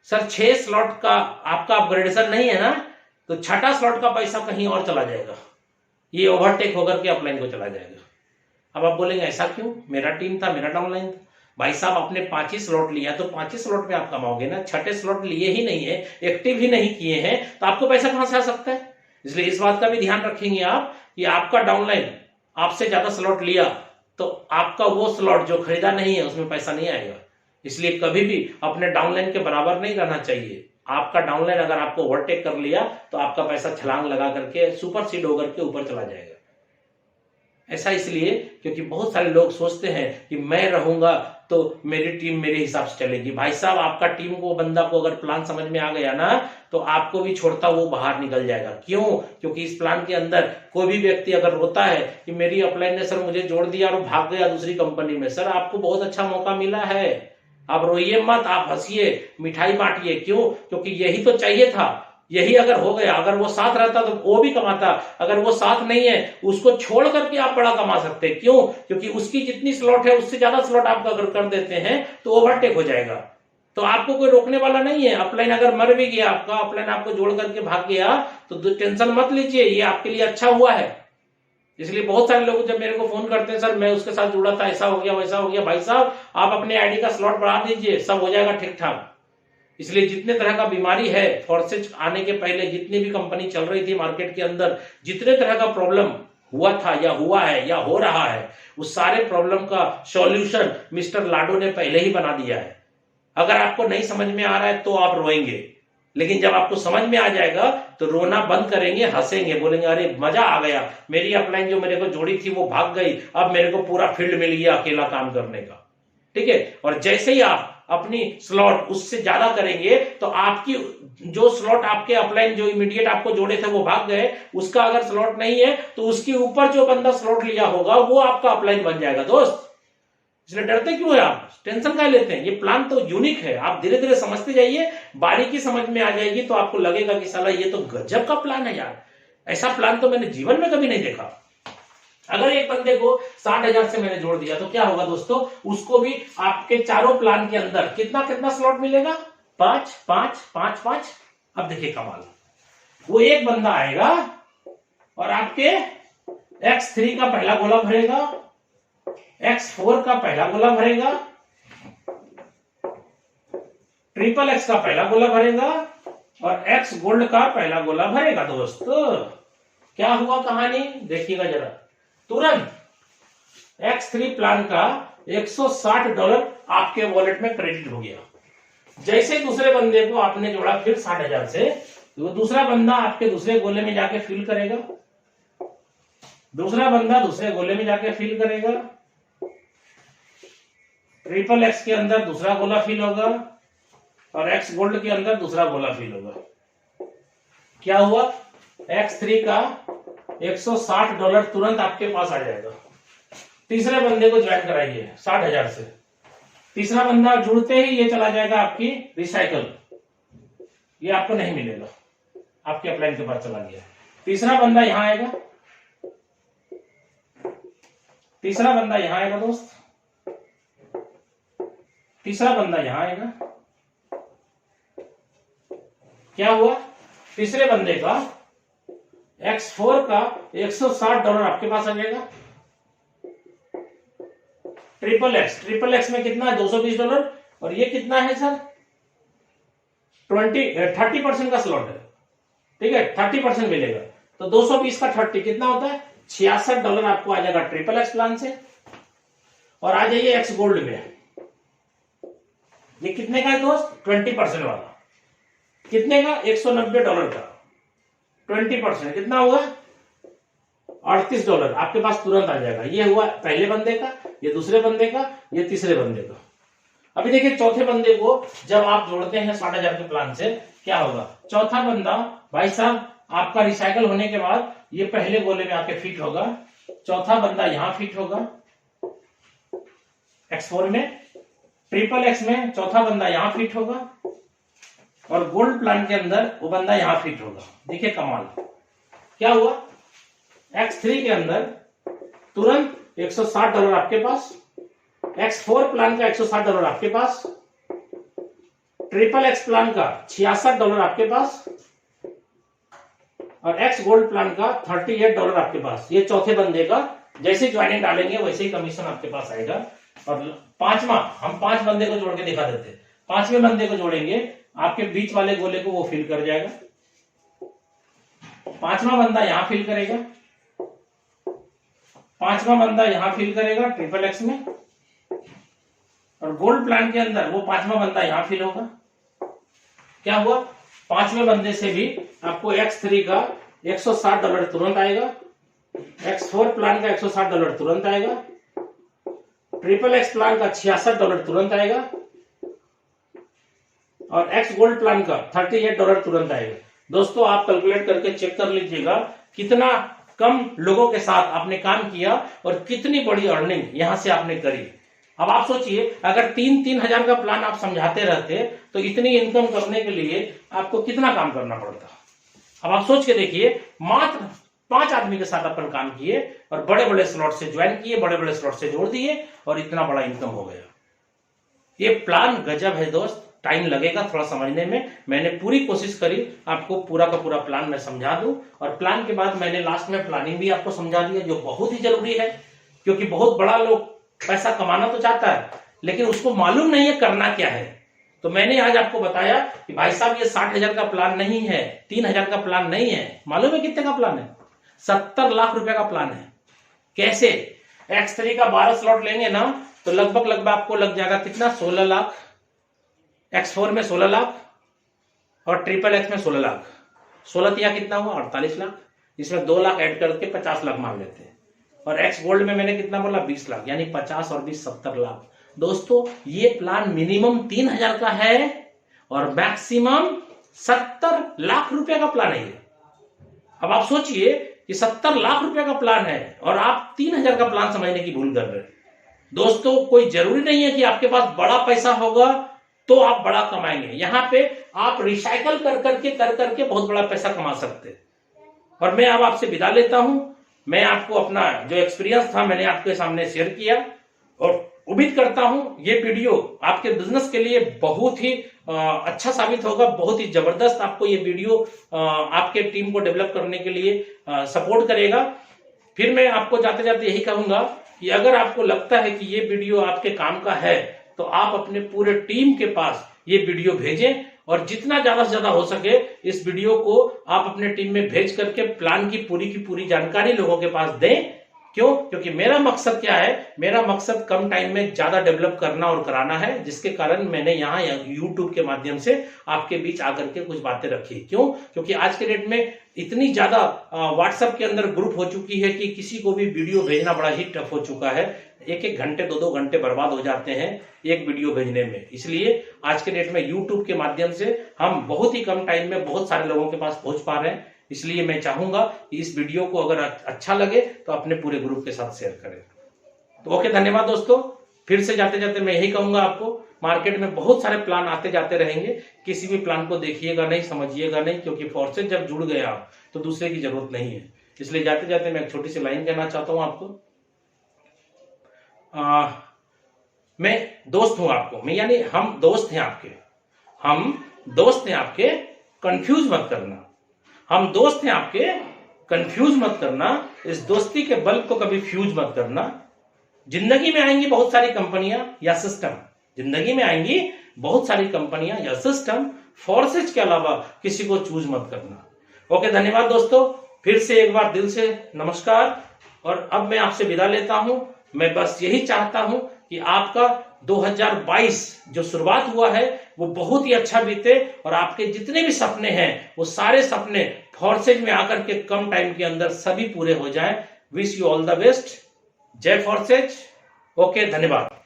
सर? 6 स्लॉट का आपका अपग्रेडेशन नहीं है ना, तो छठा स्लॉट का पैसा कहीं और चला जाएगा, ये ओवरटेक होकर के अपलाइन को चला जाएगा। अब आप बोलेंगे ऐसा क्यों, मेरा टीम था, मेरा डाउनलाइन था। भाई साहब आपने 5 ही स्लॉट लिया तो 5 ही स्लॉट में आप कमाओगे ना, छठे स्लॉट लिए ही नहीं है, एक्टिव ही नहीं किए हैं, तो आपको पैसा कहां से आ सकता है। इसलिए इस बात का भी ध्यान रखेंगे आप कि आपका डाउनलाइन आपसे ज्यादा स्लॉट लिया तो आपका वो स्लॉट जो खरीदा नहीं है उसमें पैसा नहीं आएगा। इसलिए कभी भी अपने डाउनलाइन के बराबर नहीं रहना चाहिए। आपका डाउनलाइन अगर आपको ओवरटेक कर लिया तो आपका पैसा छलांग लगा करके सुपर सीड होकर के ऊपर चला जाएगा। ऐसा इसलिए क्योंकि बहुत सारे लोग सोचते हैं कि मैं रहूंगा तो मेरी टीम मेरे हिसाब से चलेगी। भाई साहब आपका टीम को बंदा को अगर प्लान समझ में आ गया ना तो आपको भी छोड़ता वो बाहर निकल जाएगा। क्यों? क्योंकि इस प्लान के अंदर कोई भी व्यक्ति अगर रोता है कि मेरी अपलाइन ने सर मुझे जोड़ दिया और भाग गया दूसरी कंपनी में, सर आपको बहुत अच्छा मौका मिला है, आप रोइए मत, आप हंसिए, मिठाई बांटिए। क्यों? क्योंकि यही तो चाहिए था, यही अगर हो गया, अगर वो साथ रहता तो वो भी कमाता, अगर वो साथ नहीं है उसको छोड़ करके आप बड़ा कमा सकते हैं। क्यों? क्योंकि उसकी जितनी स्लॉट है उससे ज्यादा स्लॉट आप अगर कर देते हैं तो ओवरटेक हो जाएगा, तो आपको कोई रोकने वाला नहीं है। अपलाइन अगर मर भी गया आपका, अपलाइन आपको जोड़ करके भाग गया तो टेंशन मत लीजिए, ये आपके लिए अच्छा हुआ है। इसलिए बहुत सारे लोग जब मेरे को फोन करते हैं सर मैं उसके साथ जुड़ा था, ऐसा हो गया वैसा हो गया, भाई साहब आप अपने आईडी का स्लॉट बढ़ा दीजिए, सब हो जाएगा ठीक ठाक। इसलिए जितने तरह का बीमारी है, फोर्सेज आने के पहले जितनी भी कंपनी चल रही थी मार्केट के अंदर, जितने तरह का प्रॉब्लम हुआ था या हुआ है या हो रहा है, उस सारे प्रॉब्लम का सॉल्यूशन मिस्टर लाडो ने पहले ही बना दिया है। अगर आपको नहीं समझ में आ रहा है तो आप रोएंगे, लेकिन जब आपको समझ में आ जाएगा तो रोना बंद करेंगे, हंसेंगे, बोलेंगे अरे मजा आ गया, मेरी अपलाइन जो मेरे को जोड़ी थी वो भाग गई, अब मेरे को पूरा फील्ड मिल गया अकेला काम करने का। ठीक है? और जैसे ही आप अपनी स्लॉट उससे ज्यादा करेंगे तो आपकी जो स्लॉट आपके अपलाइन जो इमीडिएट आपको जोड़े थे वो भाग गए, उसका अगर स्लॉट नहीं है तो उसके ऊपर जो बंदा स्लॉट लिया होगा वो आपका अपलाइन बन जाएगा दोस्त। इसलिए डरते क्यों है आप, टेंशन क्या लेते हैं? ये प्लान तो यूनिक है, आप धीरे धीरे समझते जाइए, बारीकी समझ में आ जाएगी तो आपको लगेगा कि साला ये तो गजब का प्लान है यार, ऐसा प्लान तो मैंने जीवन में कभी नहीं देखा। अगर एक बंदे को 60,000 से मैंने जोड़ दिया तो क्या होगा दोस्तों, उसको भी आपके चारों प्लान के अंदर कितना कितना स्लॉट मिलेगा, 5 5 5 5। अब देखिए कमाल, वो एक बंदा आएगा और आपके X3 का पहला गोला भरेगा, X4 का पहला गोला भरेगा, XXX का पहला गोला भरेगा और X गोल्ड का पहला गोला भरेगा। दोस्तों क्या हुआ कहानी देखिएगा जरा, तुरंत X3 प्लान का $160 आपके वॉलेट में क्रेडिट हो गया। जैसे दूसरे बंदे को आपने जोड़ा फिर 60,000 से, तो दूसरा बंदा आपके दूसरे गोले में जाके फिल करेगा, दूसरा बंदा दूसरे गोले में जाके फिल करेगा, XXX के अंदर दूसरा गोला फिल होगा और X गोल्ड के अंदर दूसरा गोला फिल होगा। क्या हुआ, X3 का $160 तुरंत आपके पास आ जाएगा। तीसरे बंदे को ज्वाइन कराइए 60,000 से, तीसरा बंदा जुड़ते ही ये चला जाएगा आपकी रिसाइकल, ये आपको नहीं मिलेगा, आपके अपलाइन के पास चला गया। तीसरा बंदा यहां आएगा, तीसरा बंदा यहां आएगा दोस्त, तीसरा बंदा यहां आएगा। क्या हुआ, तीसरे बंदे का X4 का $160 आपके पास आ जाएगा। ट्रिपल एक्स में कितना है, $220, और ये कितना है सर, 30% का स्लॉट है, ठीक है, 30% मिलेगा, तो 220 का 30 कितना होता है, $66 आपको आ जाएगा ट्रिपल एक्स प्लान से। और आ जाइए एक्स गोल्ड में, ये कितने का है दोस्त, 20% वाला, कितने का, $190 का, 20% कितना होगा, $38 आपके पास तुरंत आ जाएगा। ये हुआ पहले बंदे का, ये दूसरे बंदे का, ये तीसरे बंदे का। अभी देखिए चौथे बंदे को जब आप जोड़ते हैं 60,000 के प्लान से, क्या होगा, चौथा बंदा भाई साहब आपका रिसाइकल होने के बाद ये पहले गोले में आके फिट होगा, चौथा बंदा यहां फिट होगा X4 में, ट्रिपल एक्स में चौथा बंदा यहां फिट होगा, और गोल्ड प्लान के अंदर वो बंदा यहां फिट होगा। देखिए कमाल, क्या हुआ, X3 के अंदर तुरंत $160 आपके पास, X4 प्लान का $160 आपके पास, ट्रिपल एक्स प्लान का $66 आपके पास, और एक्स गोल्ड प्लान का $38 आपके पास। ये चौथे बंदे का जैसे ज्वाइनिंग डालेंगे वैसे ही कमीशन आपके पास आएगा। और पांचवा, हम 5 बंदे को जोड़ के दिखा देते हैं, 5वें बंदे को जोड़ेंगे, आपके बीच वाले गोले को वो फिल कर जाएगा, 5वां बंदा यहां फिल करेगा, 5वां बंदा यहां फिल करेगा ट्रिपल एक्स में, और गोल्ड प्लान के अंदर वो 5वां बंदा यहां फिल होगा। क्या हुआ, 5वें बंदे से भी आपको X3 का $160 तुरंत आएगा, X4 प्लान का $160 तुरंत आएगा, ट्रिपल एक्स प्लान का $66 तुरंत आएगा, और एक्स गोल्ड प्लान का $38 तुरंत आएगा। दोस्तों आप कैलकुलेट करके चेक कर लीजिएगा कितना कम लोगों के साथ आपने काम किया और कितनी बड़ी अर्निंग यहां से आपने करी। अब आप सोचिए अगर 3-3 हजार का प्लान आप समझाते रहते तो इतनी इनकम करने के लिए आपको कितना काम करना पड़ता। अब आप सोच के देखिए, मात्र 5 आदमी के साथ अपन काम किए और बड़े बड़े स्लॉट से ज्वाइन किए, बड़े बड़े स्लॉट से जोड़ दिए और इतना बड़ा इनकम हो गया। ये प्लान गजब है दोस्त, टाइम लगेगा थोड़ा समझने में। मैंने पूरी कोशिश करी आपको पूरा का पूरा प्लान मैं समझा दूं, और प्लान के बाद मैंने लास्ट में प्लानिंग भी आपको समझा दिया जो बहुत ही जरूरी है, क्योंकि बहुत बड़ा लोग पैसा कमाना तो चाहता है लेकिन उसको मालूम नहीं है करना क्या है। तो मैंने आज आपको बताया कि भाई साहब ये 60,000 का प्लान नहीं है, 3,000 का प्लान नहीं है। मालूम है कितने का प्लान है? 70 लाख रुपए का प्लान है। कैसे? X3 का 12 स्लॉट लेंगे ना तो लगभग आपको लग जाएगा कितना, 16 लाख, X4 में 16 लाख और ट्रिपल एक्स में 16 लाख। 16 या कितना हुआ, 48 लाख। इसमें 2 लाख ऐड करके 50 लाख मान लेते हैं। और एक्स गोल्ड में मैंने कितना बोला, 20 लाख, यानी 50 और 20 70 लाख। दोस्तों ये प्लान मिनिमम 3,000 का है और मैक्सिमम 70 लाख रुपए का प्लान है। अब आप सोचिए कि 70 लाख रुपए का प्लान है और आप 3,000 का प्लान समझने की भूल कर रहे हैं। दोस्तों कोई जरूरी नहीं है कि आपके पास बड़ा पैसा होगा तो आप बड़ा कमाएंगे। यहां पे आप रिसाइकल कर करके बहुत बड़ा पैसा कमा सकते हैं। और मैं अब आपसे विदा लेता हूं। मैं आपको अपना जो एक्सपीरियंस था मैंने आपके सामने शेयर किया और उम्मीद करता हूं ये वीडियो आपके बिजनेस के लिए बहुत ही अच्छा साबित होगा, बहुत ही जबरदस्त आपको ये वीडियो आपके टीम को डेवलप करने के लिए सपोर्ट करेगा। फिर मैं आपको जाते जाते यही कहूंगा कि अगर आपको लगता है कि ये वीडियो आपके काम का है तो आप अपने पूरे टीम के पास ये वीडियो भेजें और जितना ज्यादा से ज्यादा हो सके इस वीडियो को आप अपने टीम में भेज करके प्लान की पूरी जानकारी लोगों के पास दें। क्यों? क्योंकि मेरा मकसद क्या है, मेरा मकसद कम टाइम में ज्यादा डेवलप करना और कराना है, जिसके कारण मैंने यहाँ YouTube के माध्यम से आपके बीच आकर के कुछ बातें रखी। क्यों? क्योंकि आज के डेट में इतनी ज्यादा व्हाट्सएप के अंदर ग्रुप हो चुकी है कि किसी को भी वीडियो भेजना बड़ा ही टफ हो चुका है। 1-1 घंटे 2-2 घंटे बर्बाद हो जाते हैं एक वीडियो भेजने में। इसलिए आज के डेट में YouTube के माध्यम से हम बहुत ही कम टाइम में बहुत सारे लोगों के पास पहुंच पा रहे हैं। इसलिए मैं चाहूंगा कि इस वीडियो को अगर अच्छा लगे तो अपने पूरे ग्रुप के साथ शेयर करें। तो ओके, धन्यवाद दोस्तों। फिर से जाते जाते मैं यही कहूंगा आपको, मार्केट में बहुत सारे प्लान आते जाते रहेंगे, किसी भी प्लान को देखिएगा नहीं, समझिएगा नहीं, क्योंकि फोर्सेज जब जुड़ गए आप तो दूसरे की जरूरत नहीं है। इसलिए जाते जाते मैं एक छोटी सी लाइन कहना चाहता हूं आपको, मैं दोस्त हूं आपको, मैं यानी हम दोस्त हैं आपके, हम दोस्त हैं आपके, कंफ्यूज मत करना, हम दोस्त हैं आपके, कंफ्यूज मत करना, इस दोस्ती के बल्ब को कभी फ्यूज मत करना। जिंदगी में आएंगी बहुत सारी कंपनियां या सिस्टम, जिंदगी में आएंगी बहुत सारी कंपनियां या सिस्टम, फोर्सेज के अलावा किसी को चूज मत करना। ओके, धन्यवाद दोस्तों, फिर से एक बार दिल से नमस्कार, और अब मैं आपसे विदा लेता हूं। मैं बस यही चाहता हूं कि आपका 2022 जो शुरुआत हुआ है वो बहुत ही अच्छा बीते, और आपके जितने भी सपने हैं वो सारे सपने फोर्सेज में आकर के कम टाइम के अंदर सभी पूरे हो जाएं। Wish you all the best. जय फोर्सेज। ओके, धन्यवाद।